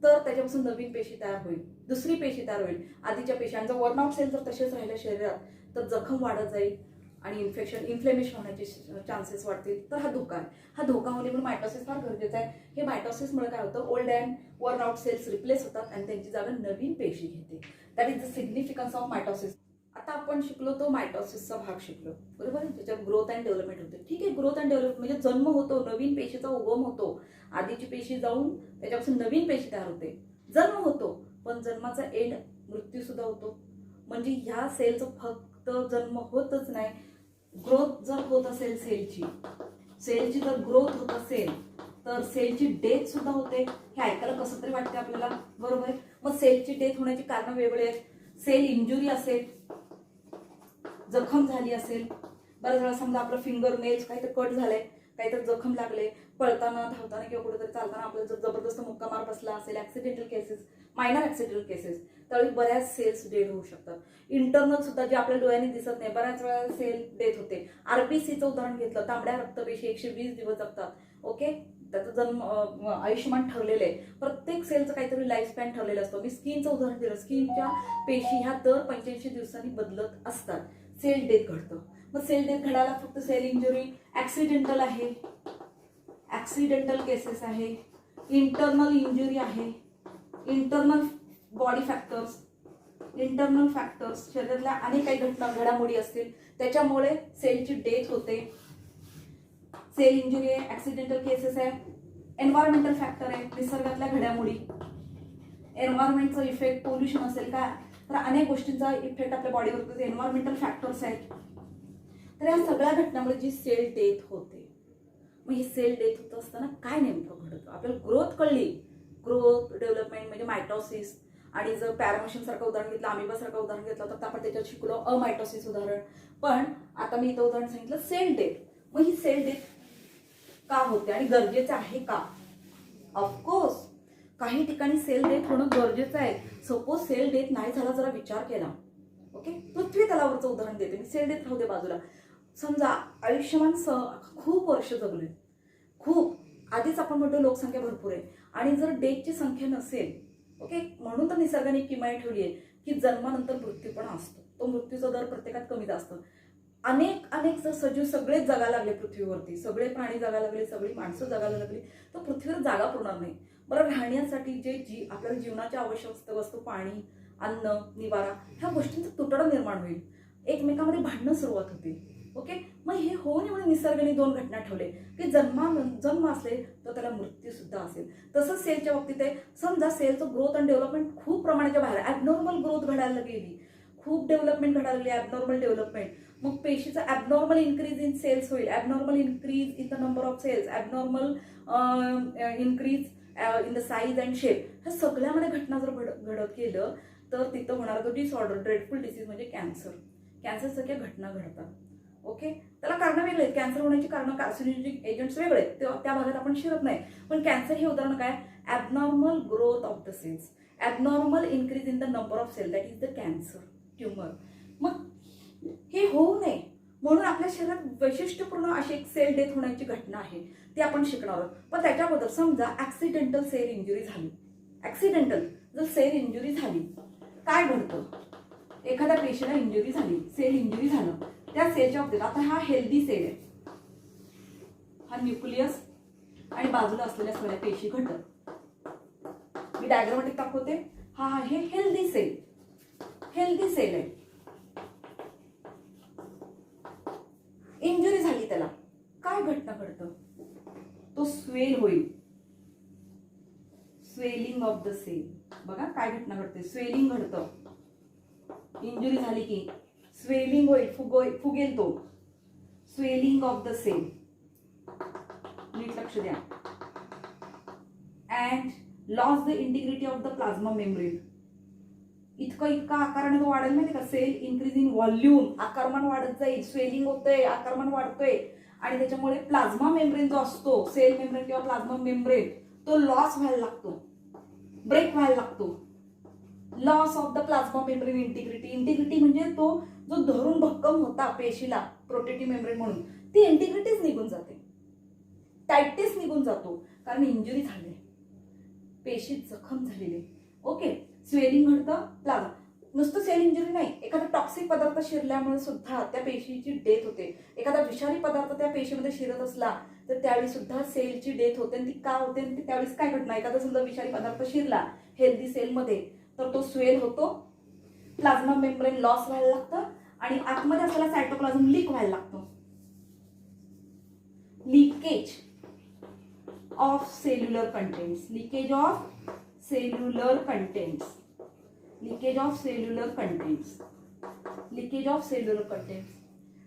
तर त्याच्यापासून नवीन पेशी तयार होईल, दुसरी पेशी तयार होईल आधीच्या पेशांचा. वर्न आउट सेल जर तसेच राहिले शरीरात तर जखम वाढत जाईल आणि इन्फ्लेमेशन होण्याचे चान्सेस वाढतील. तर हा धोका आहे. हा धोका होणे म्हणून मायटोसिस फार गरजेचं आहे. हे मायटोसिसमुळे काय होतं, old and worn out cells replace होतात आणि त्यांची जागा नवीन पेशी घेते. That is the significance of mitosis. आता आपण शिकलो तो मायटोसिसचा भाग शिकलो, बरोबर, ज्याच्यात ग्रोथ अँड डेव्हलपमेंट होते. ठीक आहे, ग्रोथ अँड डेव्हलपमेंट म्हणजे जन्म होतो, नवीन पेशीचा उगम होतो, आधीची पेशी जाऊन त्याच्यापासून नवीन पेशी तयार होते, जन्म होतो. पण जन्माचा एंड मृत्यू सुद्धा होतो. म्हणजे ह्या सेलचं फक्त जन्म होतच नाही, ग्रोथ जर होत असेल सेलची जर ग्रोथ होत असेल तर सेलची डेथ सुद्धा होते. हे ऐकायला कसं तरी वाटते आपल्याला, बरोबर आहे. मग सेलची डेथ होण्याची कारण वेगळे आहेत. सेल इंजुरी असेल, जखम झाली असेल, बऱ्याच वेळा समजा आपलं फिंगर नेल्स काहीतरी कट झालंय, काहीतरी जखम लागले, पळताना धावताना किंवा कुठेतरी चालताना आपल्याला जर जबरदस्त मुक्का मार बसला असेल, accidental cases, minor accidental cases, त्यावेळी बऱ्याच सेल्स डेड होऊ शकतात. इंटरनल सुद्धा जे आपल्या डोळ्यांनी दिसत नाही, बऱ्याच वेळा सेल डेथ होते. आरबीसीचं उदाहरण घेतलं, तांबड्या रक्तपेशी 120 दिवस जगतात. ओके, त्याचं जन्म आयुष्यमान ठरलेलं आहे. प्रत्येक सेलचं काहीतरी लाईफ स्पॅन ठरलेलं असतं. मी स्किनचं उदाहरण दिलं, स्किनच्या पेशी ह्या दर 85 दिवसांनी बदलत असतात. सेल डेथ घडतं. मग सेल डेथ घडायला फक्त सेल इंजुरी, ऍक्सिडेंटल आहे, ऍक्सिडेंटल केसेस आहे, इंटरनल इंजुरी आहे, इंटरनल बॉडी फॅक्टर्स, शरीरातल्या अनेक काही घडामोडी असतील त्याच्यामुळे सेलची डेथ होते. सेल इंजुरी आहे, ऍक्सिडेंटल केसेस आहे, एन्व्हायरमेंटल फॅक्टर आहे, निसर्गातल्या घडामोडी, एन्व्हायरमेंटचा इफेक्ट, पोल्युशन असेल का, तर अनेक गोष्टींचा इफेक्ट आपल्या बॉडीवर एन्व्हायरमेंटल फॅक्टर्स आहेत. तर या सगळ्या घटनांमुळे जी सेल डेथ होते. मग ही सेल डेथ होत असताना काय नेमकं घडतं, आपल्याला ग्रोथ कळली, ग्रोथ डेव्हलपमेंट म्हणजे मायटोसिस. आणि जर पॅरामिशन सारखं उदाहरण घेतलं, अमिबा सारखं उदाहरण घेतलं तर आपण त्याच्यात शिकलो अमायटोसिस उदाहरण. पण आता मी इथं उदाहरण सांगितलं सेल डेथ. मग ही सेल डेथ का होते आणि गरजेचं आहे का? ऑफकोर्स काही ठिकाणी सेल डेथ होणं गरजेचं आहे. सपोज सेल डेथ नाही झाला, जरा विचार केला ओके, पृथ्वी तलावरचं उदाहरण देते मी, सेल डेथ राहू दे बाजूला. समजा आयुष्यमान खूप वर्ष जगले, खूप आधीच आपण म्हणतो लोकसंख्या भरपूर आहे आणि जर डेथची संख्या नसेल, ओके, म्हणून तर निसर्गाने किमया ठेवली आहे की जन्मानंतर मृत्यू पण असतो. तो मृत्यूचा दर प्रत्येकात कमी जास्त. अनेक जर सजीव सगळेच जगायला लागले पृथ्वीवरती, सगळे प्राणी जगायला लागले, सगळी माणसं जगायला लागली, तर पृथ्वीवर जागा पुरणार नाही. बरं, राहण्यासाठी जे आपल्याला जीवनाच्या आवश्यक वस्तू, पाणी, अन्न, निवारा, ह्या गोष्टींचा तुटवडा निर्माण होईल, एकमेकांमध्ये भांडणं सुरुवात होते. ओके, मग हे होऊन एवढे निसर्गाने 2 घटना ठेवले की जन्म असेल तर त्याला मृत्यू सुद्धा असेल. तसंच सेलच्या बाबतीत आहे. समजा सेलचं ग्रोथ आणि डेव्हलपमेंट खूप प्रमाणाच्या बाहेर, ॲबनॉर्मल ग्रोथ घडायला गेली, खूप डेव्हलपमेंट घडायला लागली, ॲबनॉर्मल डेव्हलपमेंट, मग पेशीचा ॲबनॉर्मल इन्क्रीज इन सेल्स होईल, abnormal increase in the number of cells, abnormal increase in the size and shape, ह्या सगळ्यामध्ये घटना जर घडत गेलं तर तिथं होणारा तो डिसऑर्डर, ड्रेडफुल डिसीज म्हणजे कॅन्सरसारख्या घटना घडतात. ओके, त्याला कारण वेगळे आहेत. कॅन्सर होण्याची कारण कार्सिनोजेनिक एजंट्स वेगळे आहेत, त्या भागात आपण शिरत नाही. पण कॅन्सर हे उदाहरण काय, abnormal growth of the cells, abnormal increase in the number of cell, that is the cancer, tumour. मग हे होऊ नये म्हणून आपल्या शरीरात वैशिष्ट्यपूर्ण अशी एक सेल डेथ होण्याची घटना आहे, ती आपण शिकणार आहोत. पण त्याच्याबद्दल समजा ऍक्सिडेंटल सेल इंजुरी झाली, ऍक्सिडेंटल जर सेल इंजुरी झाली, काय घडतं, एखाद्या पेशीला इंजुरी झाली, सेल इंजुरी झालं, त्या सेलच्या बाबतीत आता हा हेल्दी सेल आहे, हा न्यूक्लियस आणि बाजूला असलेल्या सगळ्या पेशी घटक मी डायग्रामॅटिक दाखवते. हा आहे हेल्दी सेल, हेल्दी सेल आहे. इंजुरी झाली, त्याला काय घटना घडतं, तो स्वेल होईल, स्वेलिंग ऑफ द सेल. बघा काय घटना घडते, स्वेलिंग घडतं. इंजुरी झाली की स्वेलिंग होईल, फुगेल तो, स्वेलिंग ऑफ द सेल, नीट लक्ष द्या. And loss the integrity of the plasma membrane. इतका आकाराने तो वाढेल माहिती का, सेल इन्क्रीज इन व्हॉल्यूम, आकारमान वाढत जाईल, स्वेलिंग होतंय, आकारमान वाढतोय आणि त्याच्यामुळे प्लाझ्मा मेम्ब्रेन जो असतो, सेल मेम्ब्रेन किंवा प्लाझ्मा मेम्ब्रेन, तो लॉस व्हायला लागतो, ब्रेक व्हायला लागतो. Loss of the plasma membrane integrity म्हणजे तो जो धरून भक्कम होता पेशीला प्रोटेक्टिव्ह मेम्ब्रेन म्हणून, ती इंटिग्रिटीच निघून जाते, टाइटनेस निघून जातो, कारण इंजुरी झाली, पेशी जखम झालेली. ओके, स्वेलिंग घडतं, प्लाझ्मा. नुसतं सेल इंजुरी नाही, एखादा टॉक्सिक पदार्थ शिरल्यामुळे सुद्धा त्या पेशीची डेथ होते. एखादा विषारी पदार्थ त्या पेशीमध्ये शिरत असला तर त्यावेळी सुद्धा सेलची डेथ होते. आणि ती का होते, आणि त्यावेळेस काय घटना, एखादा समजा विषारी पदार्थ शिरला हेल्दी सेलमध्ये तर तो स्वेल होतो, प्लाझ्मा मेम्ब्रेन लॉस व्हायला लागतं आणि आतमध्ये असलेला सायटोप्लाझम लीक व्हायला लागतो. Leakage of cellular contents, leakage of cellular contents, leakage of cellular contents, leakage of cellular contents,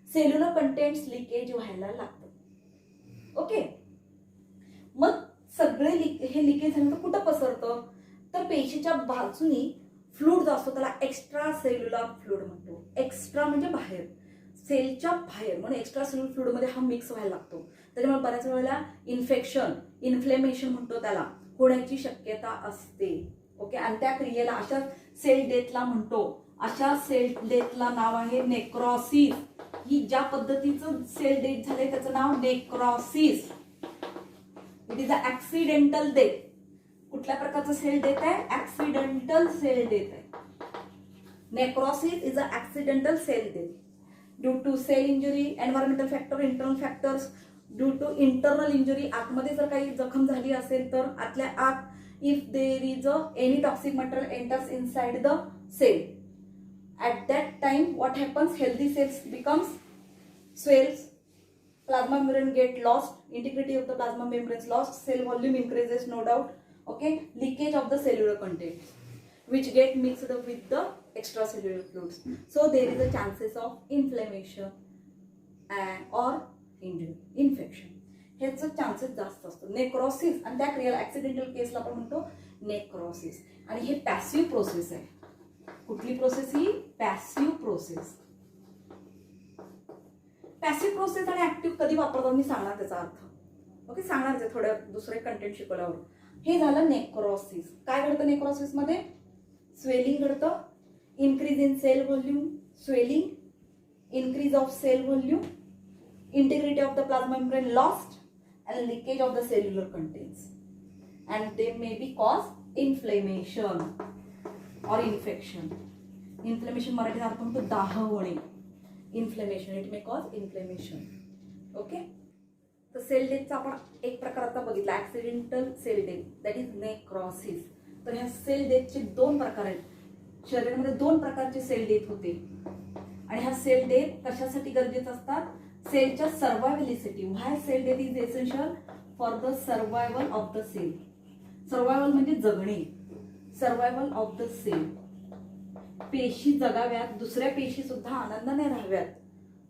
cellular contents leakage व्हायला लागतं. ओके, मग सगळे हे लीकेज झाल्यानंतर कुठं पसरतं, तर पेशीच्या बाजूनी फ्लूइड जो असतो त्याला एक्स्ट्रा सेल्युलर फ्लूइड म्हणतो. एक्स्ट्रा म्हणजे बाहेर, सेलच्या बाहेर, म्हणून एक्स्ट्रा सेल्युलर फ्लूइड मध्ये हा मिक्स व्हायला लागतो. त्याच्यामुळे बऱ्याच वेळेला इन्फेक्शन, इन्फ्लेमेशन म्हणतो त्याला, होण्याची शक्यता असते. ओके, आणि त्या क्रियेला, अशा सेल डेथला म्हणतो, अशा सेल डेथला नाव आहे नेक्रॉसिस. ही ज्या पद्धतीचं सेल डेथ झालंय त्याचं नाव necrosis. It is a accidental death. कुठल्या प्रकारचं सेल डेथ आहे, ऍक्सिडेंटल सेल डेथ आहे. Necrosis is a accidental cell death due to cell injury, environmental factor, internal factors, due to internal injury. आतमध्ये जर काही जखम झाली असेल तर आतल्या आत, if there is any toxic material enters inside the cell, at that time what happens, healthy cells becomes swells, plasma membrane get lost, integrity of the plasma membranes lost, cell volume increases, no doubt. Okay, leakage of the cellular contents which get mixed up with the extracellular fluids, so there is a chances of inflammation or injury, infection. ह्याचं chances जास्त असतो. नेक्रॉसिस, आणि त्या क्रियेला accidental Kesla आपण म्हणतो नेक्रॉसिस. आणि हे पॅसिव्ह प्रोसेस आहे. कुठली प्रोसेस ही, पॅसिव्ह प्रोसेस. पॅसिव्ह प्रोसेस आणि ऍक्टिव्ह कधी वापरतात मी सांगणार त्याचा अर्थ. ओके, सांगणार ते थोडं दुसरे कंटेंट शिकवल्यावर. हे झालं नेक्रॉसिस. काय घडतं नेक्रॉसिस मध्ये, स्वेलिंग घडतं, increase in cell volume, swelling, increase of cell volume, integrity of the plasma membrane lost, and leakage of the cellular contents, and they may be cause inflammation or infection. Inflammation मराठीत अर्थ म्हणतो दाह होणे. Inflammation, it may cause inflammation. Okay, तर cell डेथचा आपण एक प्रकार आता बघितला, accidental cell death, that is necrosis. तर ह्या सेल डेथचे दोन प्रकार आहेत. शरीरामध्ये दोन प्रकारचे सेल डेथ होते आणि ह्या सेल डेथ कशासाठी गरजेचं असतात? सेलच्या सर्वायव्हलिसाठी. Why cell death is essential for the survival of the cell. Survival म्हणजे जगणे, सर्वायवल ऑफ द सेल. पेशी जगाव्यात, दुसऱ्या पेशी सुद्धा आनंदाने राहाव्यात.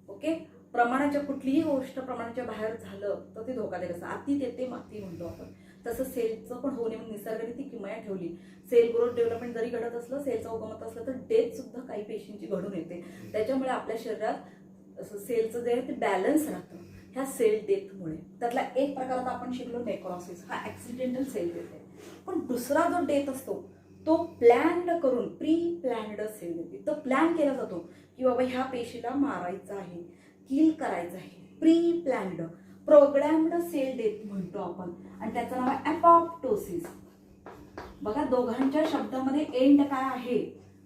ओके, प्रमाणाच्या कुठलीही गोष्ट प्रमाणाच्या बाहेर झालं तर ते धोकादायक असतं. अति तेथे माती म्हणतो आपण. तसं सेलचं पण होणे म्हणून निसर्गाने ती किमया ठेवली. सेल ग्रोथ डेव्हलपमेंट जरी घडत असलं, सेलचं उगमत असलं, तर डेथ सुद्धा काही पेशींची घडून येते. त्याच्यामुळे आपल्या शरीरात सेलचं जे आहे ते बॅलन्स राहतं ह्या सेल डेथमुळे. त्यातला एक प्रकारात आपण शिकलो नेक्रॉसिस, हा ऍक्सिडेंटल सेल डेथ आहे. पण दुसरा जो डेथ असतो तो प्लॅन्ड करून, प्री प्लॅन्ड सेल डेथ. तो प्लॅन केला जातो की बाबा ह्या पेशीला मारायचं आहे, किल करायचं आहे. प्री प्लॅन्ड, प्रोग्रॅम्ड सेल डेथ म्हणतो आपण, आणि त्याचं नाव आहे अपॉप्टोसिस. बघा दोघांच्या शब्दामध्ये एंड काय आहे?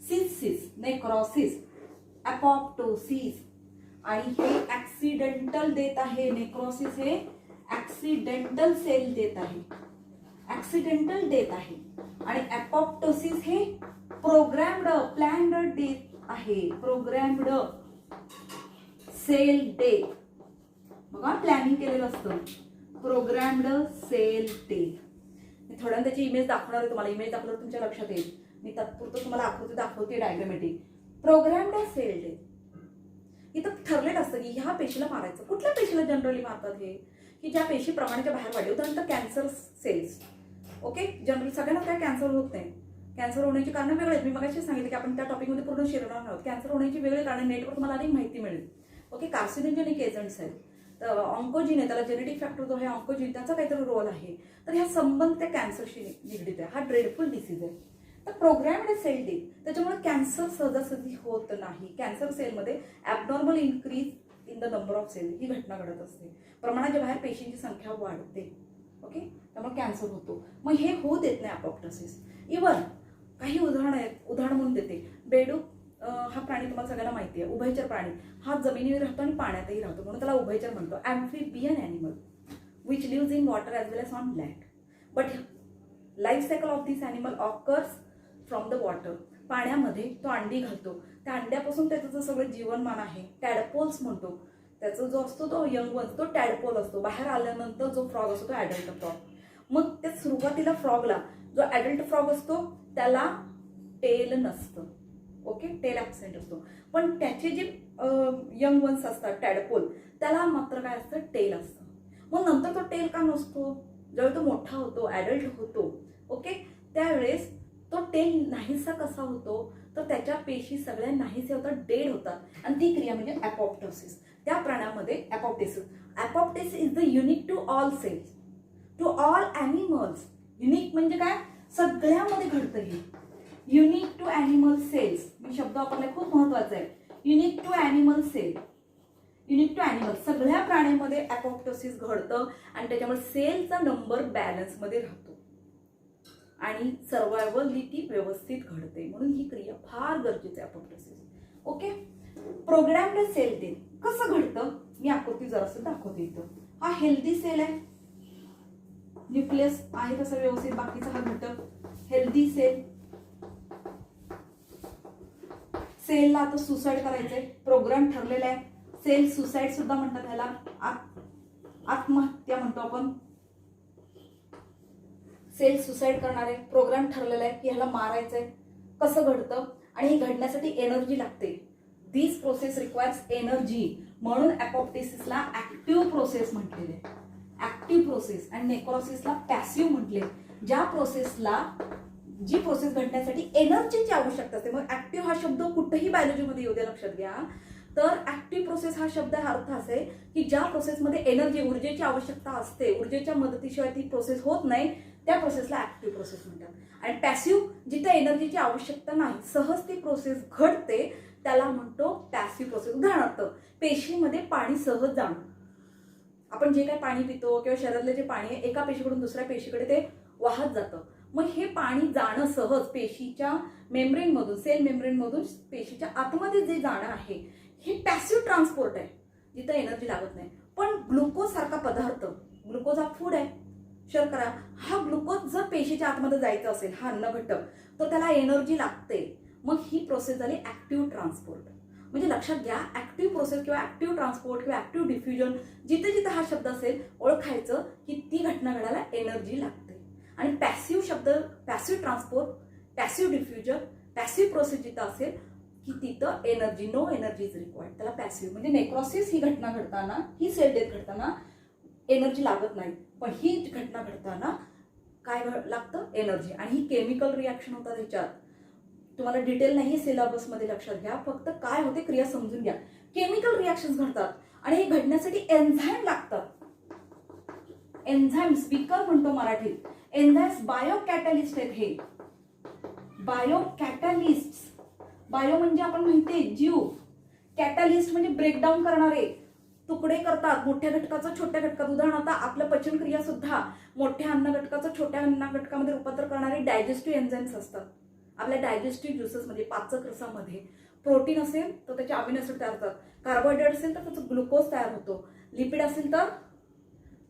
सिस, नेक्रॉसिस, अपॉप्टोसिस. आणि हे ऍक्सिडेंटल डेथ आहे. नेक्रॉसिस हे ऍक्सिडेंटल सेल डेथ आहे, ऍक्सिडेंटल डेथ आहे. आणि अपॉप्टोसिस हे प्रोग्रॅम्ड प्लॅन्ड डेथ आहे, प्रोग्रॅम्ड सेल डेथ. बघा प्लॅनिंग केलेलं असतं, प्रोग्रॅम्ड सेल डेथ. मी थोड्या त्याची इमेज दाखवणार आहे तुम्हाला. इमेज दाखवल्यावर तुमच्या लक्षात येईल. मी तात्पुरतं तुम्हाला आकृती दाखवते डायग्रामॅटिक. प्रोग्रॅम्ड cell death. इथं ठरलेलं असतं की ह्या पेशीला मारायचं. कुठल्या पेशीला जनरली मारतात हे? की ज्या पेशी प्रमाणाच्या बाहेर वाढले. उदाहरणार्थ कॅन्सर सेल्स. ओके, जनरली सगळ्यांना काय कॅन्सर होत नाही. कॅन्सर होण्याची कारण वेगळे आहेत. मी मगाशी सांगितलं की आपण त्या टॉपिकमध्ये पूर्ण शिरणार आहोत. कॅन्सर होण्याची वेगळी कारण नेटवर तुम्हाला अधिक माहिती मिळेल. ओके, कार्सिनोजेनिक एजंट्स आहेत, तर ऑन्कोजिन आहे, त्याला जेनेटिक फॅक्टर जो आहे ऑन्कोजिन, त्याचा काहीतरी रोल आहे. तर ह्या संबंध त्या कॅन्सरशी निगडीत आहे. हा ड्रेडफुल डिसीज आहे. तर प्रोग्रॅम्ड सेल डेथ, त्याच्यामुळे कॅन्सर सहजासहजी होत नाही. कॅन्सर सेलमध्ये abnormal increase in the number of cell ही घटना घडत असते. प्रमाणाच्या बाहेर पेशींची संख्या वाढते. ओके, त्यामुळे कॅन्सर होतो. मग हे होऊ देत नाही अपॉप्टोसिस. इव्हन काही उदाहरण आहेत. उदाहरण म्हणून देते, बेडूक हा प्राणी तुम्हाला सगळ्यांना माहिती आहे, उभयचर प्राणी. हा जमिनीवर राहतो आणि पाण्यातही राहतो, म्हणून त्याला उभयचर म्हणतो. Amphibian animal which lives in water as well as on land. But life cycle of this animal occurs from the water. पाण्यामध्ये तो अंडी घालतो, त्या अंड्यापासून त्याचं जो सगळं जीवनमान आहे टॅडपोल्स म्हणतो. त्याचा जो असतो तो यंग वन्स तो टॅडपोल असतो. बाहेर आल्यानंतर जो फ्रॉग असतो तो ॲडल्ट फ्रॉग. मग त्या सुरुवातीला फ्रॉगला जो ॲडल्ट फ्रॉग असतो त्याला टेल नसतं. ओके, टेल ॲब्सेंट असतो. पण त्याचे जे यंग वन्स असतात टॅडपोल, त्याला मात्र काय असतं? टेल असतं. मग नंतर तो टेल का नसतो? जेव्हा तो मोठा होतो, ॲडल्ट होतो, ओके, त्यावेळेस तो टेल नाहीसा कसा होतो? तर त्याच्या पेशी सगळ्या नाहीसे होतात, डेड होतात. आणि ती क्रिया म्हणजे अपॉप्टोसिस. त्या प्राण्यामध्ये apoptosis. Apoptosis is the unique to all cells, to all animals. Unique म्हणजे काय? सगळ्यामध्ये घडतं हे. युनिक टू ॲनिमल सेल्स, मी शब्द वापरला, खूप महत्वाचा आहे. Unique to animal cell, unique to animal. सगळ्या प्राण्यांमध्ये अपॉप्टोसिस घडतं आणि त्याच्यामुळे सेलचा नंबर बॅलन्समध्ये राहतो आणि सर्वायव्हलिटी व्यवस्थित घडते. म्हणून ही क्रिया फार गरजेची आहे अपॉप्टोसिस. ओके, प्रोग्रॅम्ड सेल डेथ कसं घडतं मी आकृती जरासं दाखवते. इथं हा हेल्दी सेल आहे, न्यूक्लियस आहे तसं व्यवस्थित, बाकीचा हा घटक हेल्दी सेल. सेलला आता सुसाईड करायचंय, प्रोग्राम ठरलेला आहे. सेल सुसाईड सुद्धा म्हणतात ह्याला, आत्महत्या म्हणतो आपण. सेल सुसाईड करणारे प्रोग्राम ठरलेला आहे की ह्याला मारायचंय. कसं घडतं? आणि हे घडण्यासाठी एनर्जी लागते. दिस प्रोसेस रिक्वायर्स एनर्जी, म्हणून अपॉप्टोसिसला ऍक्टिव्ह प्रोसेस म्हटलेले. ऍक्टिव्ह प्रोसेस आणि नेक्रॉसिसला पॅसिव्ह म्हटले. ज्या प्रोसेसला जी प्रोसेस घडण्यासाठी एनर्जीची आवश्यकता असते. मग ऍक्टिव्ह हा शब्द कुठेही बायोलॉजीमध्ये येऊ द्या, लक्षात घ्या. तर ऍक्टिव्ह प्रोसेस हा शब्द हा अर्थ असे की ज्या प्रोसेसमध्ये एनर्जी, ऊर्जेची आवश्यकता असते, ऊर्जेच्या मदतीशिवाय ती प्रोसेस होत नाही, त्या प्रोसेसला ऍक्टिव्ह प्रोसेस म्हणतात. आणि पॅसिव्ह जिथे एनर्जीची आवश्यकता नाही, सहज ती प्रोसेस घडते, त्याला म्हणतो पॅसिव्ह प्रोसेस. उदाहरणार्थ पेशीमध्ये पाणी सहज जाणं. आपण जे काही पाणी पितो किंवा शरीरातले जे पाणी आहे एका पेशीकडून दुसऱ्या पेशीकडे ते वाहत जातं. मग हे पाणी जाणं सहज पेशीच्या मेम्ब्रेनमधून, सेल मेम्ब्रेनमधून पेशीच्या आतमध्ये जे जाणं आहे हे पॅसिव्ह ट्रान्सपोर्ट आहे, जिथं एनर्जी लागत नाही. पण ग्लुकोज सारखा पदार्थ, ग्लुकोज हा फूड आहे, शर्करा, हा ग्लुकोज जर पेशीच्या आतमध्ये जायचं असेल, हा अन्न घटक, तर त्याला एनर्जी लागते. मग ही प्रोसेस झाली ऍक्टिव्ह ट्रान्सपोर्ट. म्हणजे लक्षात घ्या, ऍक्टिव्ह प्रोसेस किंवा ऍक्टिव्ह ट्रान्सपोर्ट किंवा ऍक्टिव्ह डिफ्युजन, जिथे जिथे हा शब्द असेल ओळखायचं की ती घटना घडायला एनर्जी लागते. आणि पॅसिव्ह शब्द, passive transport, passive diffusion, passive process जिथं असेल की तिथं energy, no energy is required, त्याला पॅसिव्ह. म्हणजे नेक्रोसिस ही घटना घडताना, ही सेल डेथ घडताना एनर्जी लागत नाही, पण ही घटना घडताना काय लागतं, एनर्जी. आणि ही केमिकल रिॲक्शन होतात ह्याच्यात. तुम्हाला डिटेल नाही सिलेबसमध्ये, लक्षात घ्या, फक्त काय होते क्रिया समजून घ्या. केमिकल रिॲक्शन घडतात आणि हे घडण्यासाठी एन्झाईम लागतात. एन्झाईम्स, स्पीकर म्हणतो मराठीत. एन्झाईम्स बायो कॅटलिस्ट आहेत. हे बायो कॅटलिस्ट, बायो म्हणजे आपण माहितीये जीव, कॅटलिस्ट म्हणजे ब्रेकडाऊन करणारे, तुकडे करतात मोठ्या घटकाचं छोट्या घटकात. उदाहरणार्थ आपलं पचनक्रिया सुद्धा मोठ्या अन्न घटकाचं छोट्या अन्न घटकामध्ये रूपांतर करणारे डायजेस्टिव्ह एन्झाईम्स असतात. आपल्या डायजेस्टिव्ह ज्युसेस म्हणजे पाचक रसामध्ये प्रोटीन असेल तर त्याचे अमिनो ऍसिड तयार होतात, कार्बोहायड्रेट असेल तर त्याचं ग्लुकोज तयार होतो, लिपिड असेल तर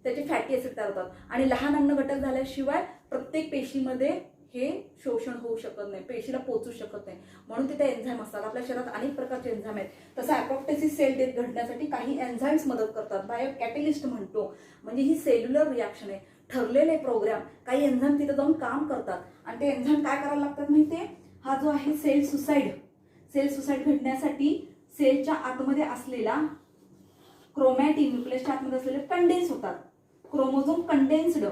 त्याचे फॅटी ऍसिड तयार होतात. आणि लहान अन्न घटक झाल्याशिवाय प्रत्येक पेशीमध्ये हे शोषण होऊ शकत नाही, पेशीला पोहोचू शकत नाही, म्हणून तिथे एन्झाईम असतात. आपल्या शरीरात अनेक प्रकारचे एन्झाईम आहेत. तसं अपोप्टोसिस सेल डेथ घडण्यासाठी काही एन्झाईम्स मदत करतात, बायो कॅटलिस्ट म्हणतो. म्हणजे ही सेल्युलर रिॲक्शन आहे, ठरलेले प्रोग्राम, काही एन्झाईम तिथे जाऊन काम करतात. आणि ते एन्झाईम काय करायला लागतात माहितीये, हा जो आहे सेल सुसाईड, सेल सुसाईड घडण्यासाठी सेलच्या आतमध्ये असलेला क्रोमॅटिन, न्यूक्लियसच्या आतमध्ये असलेले कंडेन्स होतात. क्रोमोझोम कंडेन्स्ड,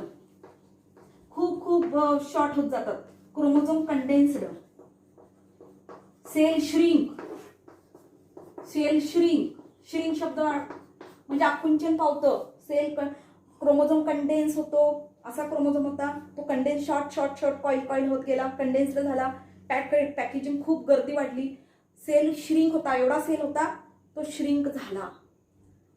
खूप खूप शॉर्ट होत जातात, chromosome condensed. Cell shrink, cell shrink, shrink शब्द म्हणजे आकुंचन पावतं. सेल क्रोमोझोम कंडेन्स होतो, असा क्रोमोझोम होता, तो condense short short short coil coil होत गेला, कंडेन्स्ड झाला, पॅकेजिंग खूप गर्दी वाढली, सेल श्रिंक होता, एवढा सेल होता तो श्रिंक झाला.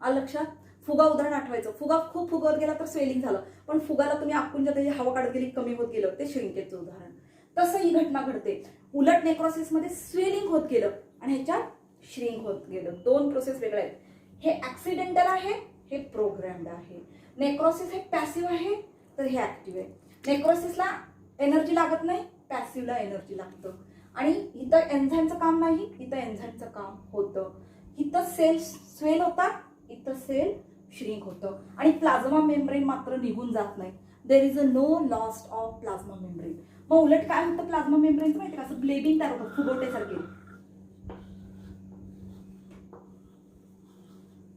लक्षात. फुगा उदाहरण आठवायचं, फुगा खूप फुगवत गेला तर स्वेलिंग झालं, पण फुगाला तुम्ही आकुंचन त्याची हवा काढत गेली, कमी होत गेलं, ते श्रिंकेजचं उदाहरण. तसं ही घटना घडते. उलट नेक्रोसिसमध्ये स्वेलिंग होत गेलं आणि ह्याच्यात श्रिंक होत गेलं. दोन प्रोसेस वेगळ्या आहेत. हे ऍक्सिडेंटल आहे, हे प्रोग्राम्ड आहे. नेक्रोसिस हे पॅसिव्ह आहे, तर हे ऍक्टिव्ह आहे. नेक्रोसिसला एनर्जी लागत नाही, पॅसिव्हला एनर्जी लागतं. आणि इथं एन्झाईमचं काम नाही, इथं एन्झाईमचं काम होतं. इथं सेल स्वेल होतात, इथं सेल श्रिंक होतं. आणि प्लाझ्मा मेम्ब्रेन मात्र निघून जात नाही. There is a no loss of plasma membrane. मग उलट काय होतं प्लाझ्मा मेम्ब्रेनचं माहिती का, असं ब्लेबिंग तयार होतं फुगवट्यासारखे.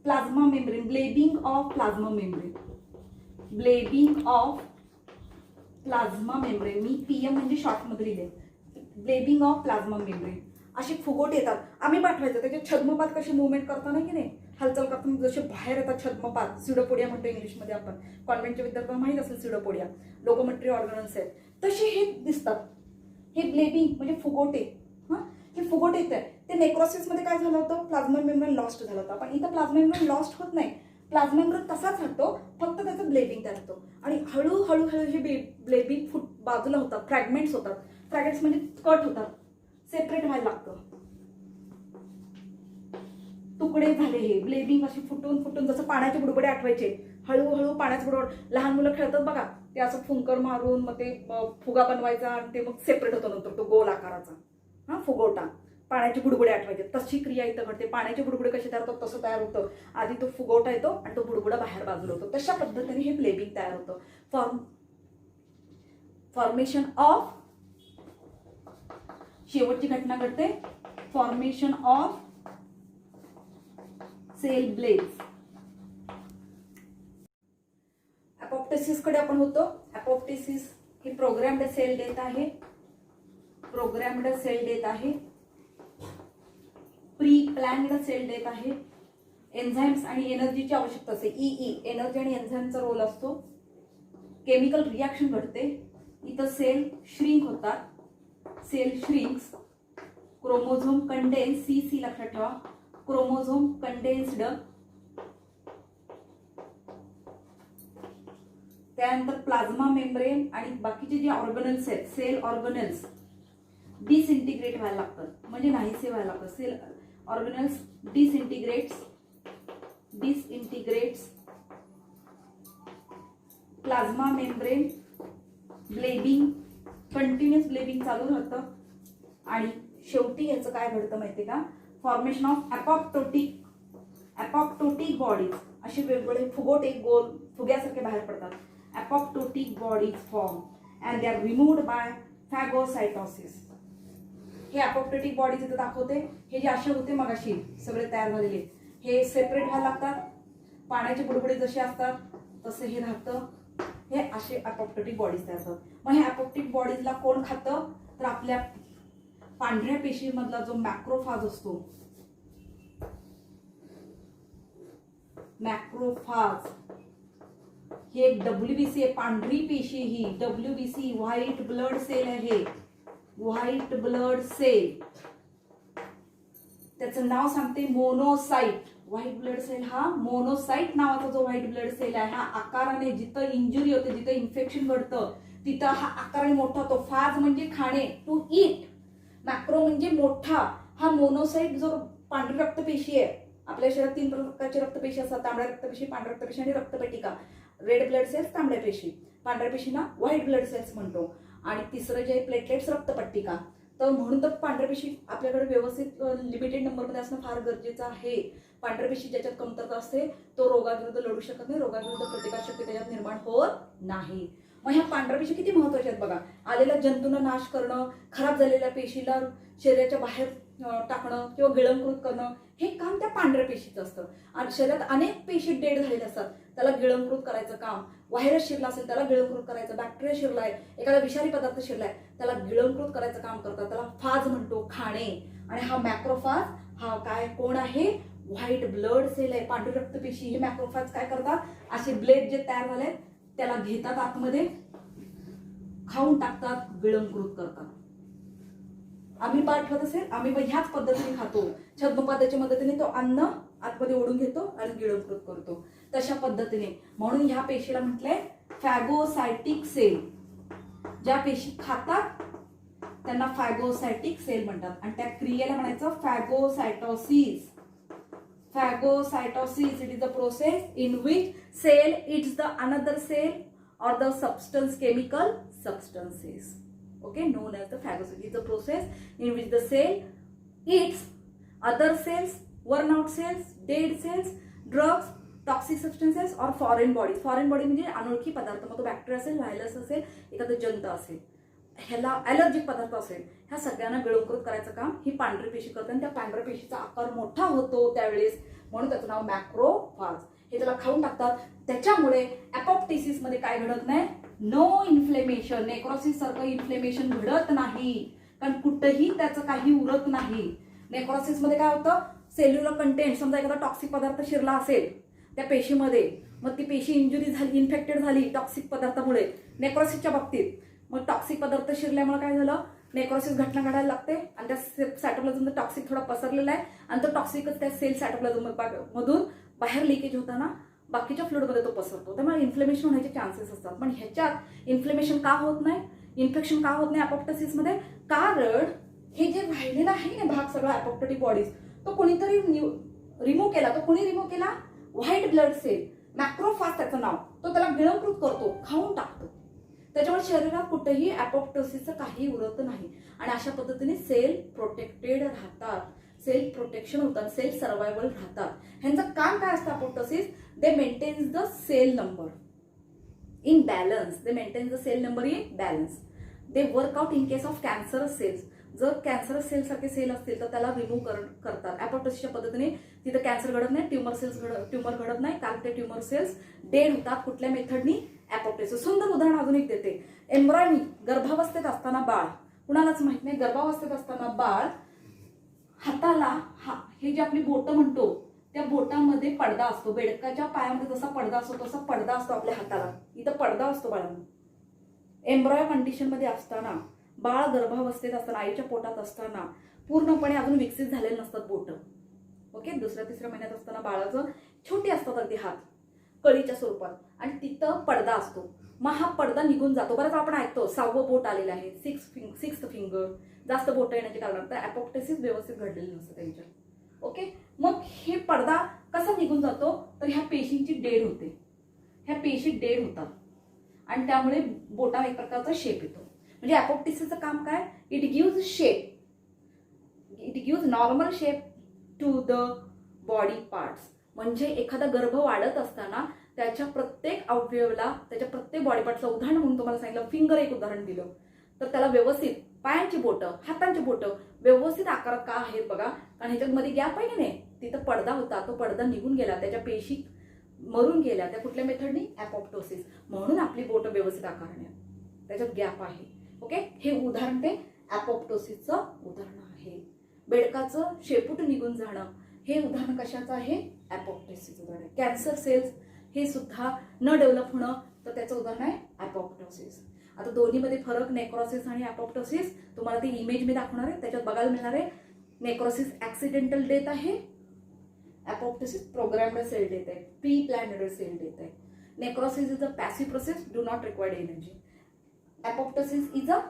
Plasma membrane, blebbing of plasma membrane, blebbing of plasma membrane. मी पीएम म्हणजे शॉर्ट मध्ये लिहिले, ब्लेबिंग ऑफ प्लाझ्मा मेम्ब्रेन. असे फुगोटे येतात, आम्ही पाठवायचं. त्याचे छद्मपात कशी मुवमेंट करताना की नाही, हालचाल करताना जसे बाहेर येतात छद्मपात, सिडोपोडिया म्हणतो इंग्लिशमध्ये आपण, कॉन्व्हेंटच्या विद्यार्थ्यांना माहित असेल सिडोपोडिया, लोकोमेट्री ऑर्गनल्स आहेत, तसे हे दिसतात. हे ब्लेबिंग म्हणजे फुगोटे. हे फुगोटे येत आहे. ते नेक्रोसिसमध्ये काय झालं होतं, प्लाझ्मा मेम्ब्रेन लॉस्ट झाला होता, पण इथं प्लाझ्मा मेम्ब्रेन लॉस्ट होत नाही, प्लाझ्मा मेम्ब्रेन तसाच राहतो, फक्त त्याचं ब्लेबिंग तयार होतो. आणि हळूहळू हे ब्लेबिंग बाजूला होतात, फ्रॅगमेंट्स होतात. फ्रॅगमेंट्स म्हणजे कट होतात, सेपरेट व्हायला लागतं, तुकडे झाले. हे ब्लेबिंग अशी फुटून फुटून, जसं पाण्याचे बुडबुडे आठवायचे, हळूहळू पाण्याचे बुडबुड. लहान मुलं खेळतात बघा, ते असं फुंकर मारून मग ते फुगा बनवायचा आणि ते मग सेपरेट होतो नंतर तो गोल आकाराचा फुगवटा. पाण्याचे बुडबुडे आठवायचे, तशी क्रिया इथं घडते. पाण्याचे बुडबुडे कसे तयार होतात, तसं तयार होतं. आधी तो फुगवटा येतो आणि तो बुडबुडा बाहेर बाजूला होतो. तशा पद्धतीने हे ब्लेबिंग तयार होतं. फॉर्मेशन ऑफ, शेवटची घटना घडते, formation of cell blades. Apoptosis कडे आपण होतो. अपोप्टोसिस ही प्रोग्राम्ड सेल डेथ आहे, प्रोग्राम्ड सेल डेथ आहे, प्री प्लॅन्ड सेल डेथ आहे. एन्झाईम्स आणि एनर्जीची आवश्यकता असते, एनर्जी आणि एन्झाईमचा रोल असतो. केमिकल रिॲक्शन घडते इथं सेल श्रिंक होतात, cell shrinks, chromosome condense, see लक्षात ठेवा, क्रोमोझोम कंडेन्स्ड, त्यानंतर प्लाझ्मा मेम्ब्रेन आणि बाकीचे जे ऑर्गनल्स आहेत, सेल ऑर्गनल्स डिसइंटिग्रेट व्हायला लागतात, म्हणजे नाहीसे व्हायला लागतात. Cell organelles disintegrates, plasma membrane blebbing, continuous blebbing चालू राहतं. आणि शेवटी याचं काय घडतं माहितीये का, फॉर्मेशन ऑफ अपॉप्टोटिक बॉडीज, असे वेगवेगळे फुगोटे गोल फुग्यासारखे बाहेर पडतात. Apoptotic bodies form and they are removed by phagocytosis. हे अपॉप्टोटिक बॉडीज इथं दाखवते. हे जे असे होते मगाशी सगळे तयार झालेले, हे सेपरेट व्हायला लागतात. पाण्याचे बुडबुडे जसे असतात तसे हे राहतं. हे असे अपॉप्टोटिक बॉडीज तयार होतात. मग हे अपॉप्टोटिक बॉडीजला कोण खातं, तर आपल्या पांढऱ्या पेशीमधला जो मॅक्रोफाज असतो, मॅक्रोफाज ही एक WBC आहे. पांढरी पेशी ही WBC व्हाईट ब्लड सेल आहे, व्हाईट ब्लड सेल. त्याचं नाव सांगते मोनोसाइट. व्हाईट ब्लड सेल हा मोनोसाइट नावाचा जो व्हाईट ब्लड सेल आहे, हा आकाराने जिथं इंजुरी होते, जिथं इन्फेक्शन घडतं तिथं हा आकाराने मोठा होतो. फाज म्हणजे खाणे, टू ईट. मॅक्रो म्हणजे मोठा. हा मोनोसाइट जो पांढरी रक्तपेशी आहे, आपल्या शरीरात 3 प्रकारचे रक्तपेशी असतात, तांबड्या रक्तपेशी, पांढऱ्या रक्तपेशी आणि रक्तपेटिका. रेड ब्लड सेल्स तांबड्या पेशी, पांढऱ्या पेशींना व्हाईट ब्लड सेल्स म्हणतो. आणि तिसरं जे प्लेटलेट्स रक्तपट्टिका. तर म्हणून तर पांढऱ्या पेशी आपल्याकडे व्यवस्थित लिमिटेड नंबरमध्ये असणं फार गरजेचं आहे. पांढऱ्या पेशी ज्याच्यात कमतरता असते तो रोगाविरुद्ध लढू शकत नाही, रोगाविरुद्ध प्रतिकारशक्ती त्याच्यात निर्माण होत नाही. मग ह्या पांढऱ्या पेशी किती महत्वाच्या आहेत बघा. आलेल्या जंतूंना नाश करणं, खराब झालेल्या पेशीला शरीराच्या बाहेर टाकणं किंवा गिळंकृत करणं, हे काम त्या पांढऱ्या पेशीचं असतं. आणि शरीरात अनेक पेशी डेड झालेले असतात, त्याला गिळंकृत करायचं काम. व्हायरस शिरला असेल त्याला गिळंकृत करायचं, बॅक्टेरिया शिरलाय, एखादा विषारी पदार्थ शिरलाय त्याला गिळंकृत करायचं काम करतात. त्याला फाज म्हणतो, खाणे. आणि हा मॅक्रोफाज हा काय कोण आहे, व्हाईट ब्लड सेल आहे, पांढरी रक्तपेशी. हे मॅक्रोफाज काय करतात, असे ब्लेड जे तयार झाले त्याला घेतात, आतमध्ये खाऊन टाकतात, गिळंकृत करतात. आम्ही पाठवत असेल, आम्ही ह्याच पद्धतीने खातो. छद्मपादाच्या मदतीने तो अन्न आतमध्ये ओढून घेतो आणि गिळंकृत करतो, तशा पद्धतीने. म्हणून ह्या पेशीला म्हटलंय फॅगोसायटिक सेल. ज्या पेशी खातात त्यांना फॅगोसायटिक सेल म्हणतात. आणि त्या क्रियेला म्हणायचं फॅगोसायटोसिस. Phagocytosis, it is the process in which cell eats the another cell or the substance, chemical substances. Okay, known as the phagocytosis. It is the process in which the cell eats other cells, worn out cells, dead cells, drugs, toxic substances or foreign bodies. Foreign body म्हणजे अनोळखी पदार्थ. मग तो bacteria असेल, virus असेल, एखादं जंत असेल, ह्याला ॲलर्जिक पदार्थ असेल, ह्या सगळ्यांना गिळंकृत करायचं काम ही पांढरी पेशी करते. आणि त्या पांढऱ्या पेशीचा आकार मोठा होतो त्यावेळेस, म्हणून त्याचं नाव मॅक्रोफाज. हे त्याला खाऊन टाकतात. त्याच्यामुळे अपॉप्टोसिस मध्ये काय घडत नाही, नो इन्फ्लेमेशन. नेक्रोसिस सारखं इन्फ्लेमेशन घडत नाही, कारण कुठेही त्याचं काही उरत नाही. नेक्रोसिस मध्ये काय होतं, सेल्युलर कंटेंट, समजा एखादा टॉक्सिक पदार्थ शिरला असेल त्या पेशीमध्ये, मग ती पेशी इंजुरी झाली, इन्फेक्टेड झाली टॉक्सिक पदार्थामुळे. नेक्रोसिसच्या बाबतीत मग टॉक्सिक पदार्थ शिरल्यामुळे काय झालं, नेक्रोसिस घटना घडायला लागते आणि त्या सायटोप्लाझमचा टॉक्सिक थोडा पसरलेला आहे आणि तो टॉक्सिकच त्या सेल सायटोप्लाझम मधून बाहेर लिकेज होताना बाकीच्या फ्लुइडमध्ये तो पसरतो. त्यामुळे इन्फ्लेमेशन होण्याचे चान्सेस असतात. पण ह्याच्यात इन्फ्लेमेशन का होत नाही, इन्फेक्शन का होत नाही अपॉप्टोसिस मध्ये, कारण हे जे राहिलेला आहे ना भाग सगळा अपॉप्टोटिक बॉडीज, तो कोणीतरी रिमूव्ह केला. तो कोणी रिमूव्ह केला, व्हाईट ब्लड सेल, मॅक्रोफाज त्याचं नाव. तो त्याला गिळंकृत करतो, खाऊन टाकतो. त्याच्यामुळे शरीरात कुठेही अपॉप्टोसिसचं काही उरत नाही. आणि अशा पद्धतीने सेल प्रोटेक्टेड राहतात, सेल प्रोटेक्शन होतात, सेल सर्वायवल राहतात. ह्यांचं काम काय असतं apoptosis, they maintains the cell number in balance. They maintains the cell number in balance. They work out in case of cancerous cells. जर कॅन्सरस सेल सारखे cell असतील तर त्याला रिमूव्ह करतात अपॉप्टोसिसच्या पद्धतीने. तिथं कॅन्सर घडत नाही, ट्युमर घडत नाही, कारण ते ट्युमर सेल्स डेड होतात. कुठल्या मेथडनी, अपॉप्टोसिस. सुंदर उदाहरण अजून एक देते. एम्ब्रॉयनी, गर्भावस्थेत असताना बाळ, कुणालाच माहित नाही, गर्भावस्थेत असताना बाळ हाताला हे जे आपली बोट म्हणतो त्या बोटामध्ये पडदा असतो. बेडकाच्या पायामध्ये जसा पडदा असतो तसा पडदा असतो आपल्या हाताला. इथं पडदा असतो बाळांना. एम्ब्रॉयो कंडिशनमध्ये असताना, बाळ गर्भावस्थेत असताना, आईच्या पोटात असताना पूर्णपणे अजून विकसित झालेले नसतात बोटं. ओके, 2-3 महिन्यात असताना बाळाचं छोटी असतात अगदी हात, कळीच्या स्वरूपात, आणि तिथं पडदा असतो. मग हा पडदा निघून जातो. बरंच आपण ऐकतो 6वं बोट आलेलं आहे, सिक्स्थ फिंगर, जास्त बोटं येण्याचे कारण, तर अपोप्टोसिस व्यवस्थित घडलेलं नसतं त्यांच्या. ओके, मग हे पडदा कसा निघून जातो, तर ह्या पेशींची डेड होते, ह्या पेशी डेड होतात आणि त्यामुळे बोटाला एक प्रकारचा शेप येतो. म्हणजे अपोप्टोसिसचं काम काय, it gives shape, it gives normal shape to the body parts. म्हणजे एखादा गर्भ वाढत असताना त्याच्या प्रत्येक अवयवाला, त्याच्या प्रत्येक बॉडी पार्टचं उदाहरण म्हणून तुम्हाला सांगितलं, फिंगर एक उदाहरण दिलं, तर त्याला व्यवस्थित पायांची बोटं, हातांची बोटं व्यवस्थित आकारात का आहेत बघा, कारण ह्याच्यामध्ये गॅप आहे की नाही, तिथं पडदा होता, तो पडदा निघून गेला, त्याच्या पेशी मरून गेल्या, त्या कुठल्या मेथडनी, अपोप्टोसिस, म्हणून आपली बोटं व्यवस्थित आकाराने, त्याच्यात गॅप आहे. ओके, हे उदाहरण ते अपोप्टोसिसचं उदाहरण आहे. बेडकाचं शेपूट निघून जाणं हे उदाहरण कशाचं आहे, अपोप्टोसिस उदाहरण आहे. कॅन्सर सेल्स हे सुद्धा न डेव्हलप होणं, तर त्याचं उदाहरण आहे अपोप्टोसिस. आता दोन्हीमध्ये फरक, नेक्रोसिस आणि अपोप्टोसिस, तुम्हाला ते इमेज मी दाखवणार आहे, त्याच्यात बघायला मिळणार आहे. नेक्रोसिस ऍक्सिडेंटल डेथ आहे, अपोप्टोसिस प्रोग्राम्ड सेल डेथ आहे, प्री प्लॅन्ड सेल डेथ आहे. Necrosis is a passive process, do not required energy. Apoptosis is a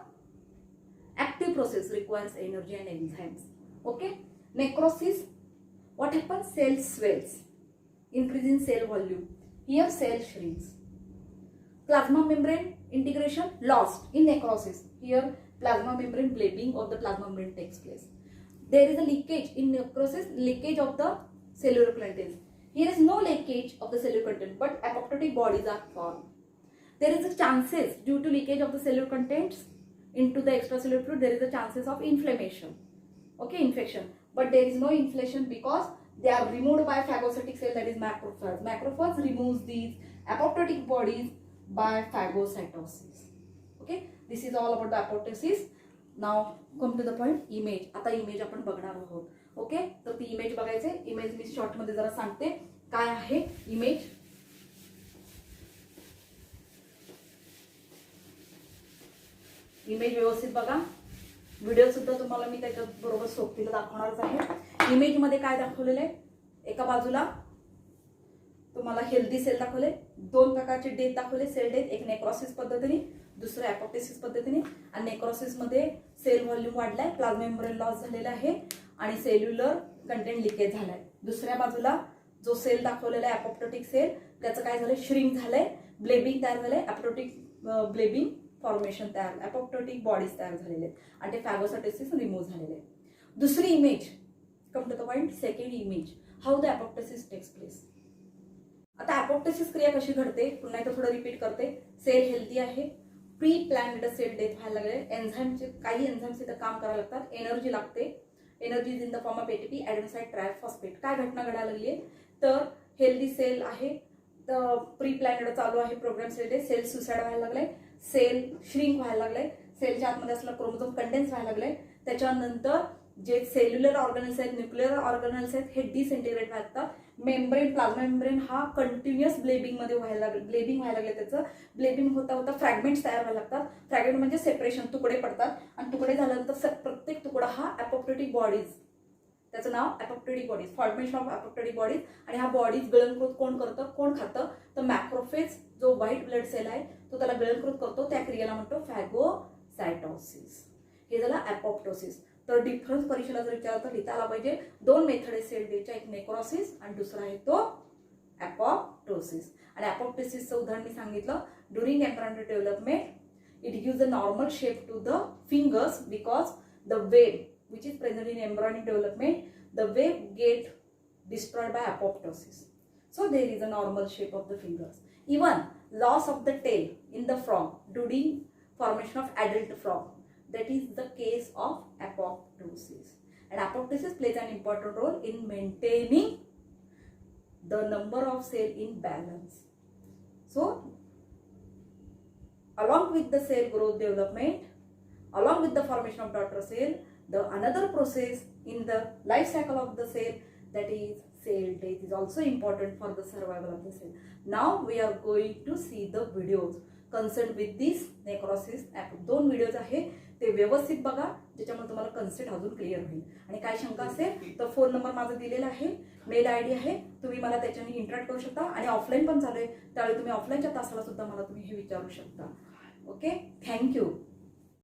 active process, requires energy and enzymes. Okay, necrosis, what happens, cell swells, increase in cell volume, here cell shrinks. Plasma membrane integration lost in necrosis, here plasma membrane bleeding of the plasma membrane takes place. There is a leakage in necrosis, leakage of the cellular contents. Here is no leakage of the cellular content, but apoptotic bodies are formed. There is a chances due to leakage of the cellular contents into the extracellular fluid, there is a chances of inflammation, okay, infection, but there is no inflammation because they are removed by phagocytic cell, that is macrophage. Macrophage removes these apoptotic bodies by phagocytosis. Okay, this is all about the apoptosis. Now come to the point, image. आता image आपण बघणार आहोत. Okay, तर ती image बघायचे. Image मी short मध्ये जरा सांगते काय आहे इमेज. इमेज व्यवस्थित बघा, व्हिडिओ सुद्धा तुम्हाला मी त्याच्या बरोबर सोबतीला दाखवणारच आहे. इमेज मध्ये काय दाखवलेलं आहे, एका बाजूला तुम्हाला हेल्दी सेल दाखवले, 2 प्रकारचे डेथ दाखवले, सेल डेथ, एक नेक्रोसिस पद्धतीने, दुसरं अपोप्टोसिस पद्धतीने. आणि नेक्रोसिस मध्ये सेल व्हॉल्यूम वाढलाय, प्लाझ्मा मेम्ब्रेन लॉस झालेला आहे आणि सेल्युलर कंटेंट लिकेज झालाय. दुसऱ्या बाजूला जो सेल दाखवलेला आहे अपोप्टोटिक सेल, त्याचं काय झालंय, श्रिंक झालंय, ब्लेबिंग तयार झालंय, अपोप्टोटिक ब्लेबिंग फॉर्मेशन तयार, अपोप्टोटिक बॉडीज तयार झालेले आहेत आणि ते फॅगोसायटोसिस रिमूव्ह झालेले आहेत. दुसरी image, come to the point, second image, how the apoptosis takes place. आता अपोप्टोसिस क्रिया कशी घडते, पुन्हा एकदा थोडं रिपीट करते. सेल हेल्दी आहे, प्री प्लॅन्ड सेल डेथ व्हायला लागले, एन्झाईमचे काही एन्झाईम्स इथं काम करायला लागतात, एनर्जी लागते, energy in the form of ATP, adenosine triphosphate. काय घटना घडायला लागली आहे, तर हेल्दी सेल आहे, तर प्री प्लॅन्ड चालू आहे, program cell death, cell suicide व्हायला लागलाय, सेल श्रिंक व्हायला लागलाय, सेलच्या आतमध्ये असलेला क्रोमोझोम कंडेन्स व्हायला लागलाय. त्याच्यानंतर जे सेल्युलर ऑर्गनल्स आहेत, न्यूक्लिअर ऑर्गनल्स आहेत, हे डिसइंटिग्रेट व्हायला. मेम्ब्रेन, प्लाझ्मा मेम्ब्रेन हा कंटिन्युअस ब्लेबिंग मध्ये ब्लेबिंग व्हायला लागले, त्याचं ब्लेबिंग होता होता फ्रॅगमेंट्स तयार व्हायला लागतात. फ्रॅगमेंट म्हणजे सेपरेशन, तुकडे पडतात आणि तुकडे झाल्यानंतर प्रत्येक तुकडा हा अपोप्टोटिक बॉडीज, त्याचं नाव apoptotic bodies, formation of apoptotic bodies. आणि हा बॉडीज गिळंकृत कोण करतं, कोण खातं, तर मॅक्रोफेज जो व्हाईट ब्लड सेल आहे तो त्याला गिळंकृत करतो, त्या क्रियेला म्हणतो फॅगोसायटोसिस. हे झालं अपोप्टोसिस. तर डिफरन्स परीक्षेला जर विचारलं तर लिहिता आला पाहिजे, 2 मेथड आहे सेल डेच्या, एक नेक्रोसिस आणि दुसरा आहे तो अपोप्टोसिस. आणि अपोप्टोसिसचं उदाहरण मी सांगितलं, during embryonic development it gives a normal shape to the fingers because the web which is present in embryonic development, the web get destroyed by apoptosis. So there is a normal shape of the fingers. Even loss of the tail in the frog during formation of adult frog, that is the case of apoptosis. And apoptosis plays an important role in maintaining the number of cell in balance. So along with the cell growth development, along with the formation of daughter cell, the another process in the life cycle of the cell, that is cell death, is also important for the survival of the cell. Now we are going to see the videos. Consent with this necrosis app. 2 videos आहे, ते व्यवस्थित बघा, ज्याच्यामुळे तुम्हाला concept अजून clear होईल. आणि काय शंका असेल तर फोन नंबर माझा दिलेला आहे, मेल आयडी आहे, तुम्ही मला त्याच्याने इंटरॅक्ट करू शकता. आणि ऑफलाईन पण चालू आहे, त्यावेळी तुम्ही ऑफलाईनच्या तासाला सुद्धा मला तुम्ही हे विचारू शकता. Okay, thank you.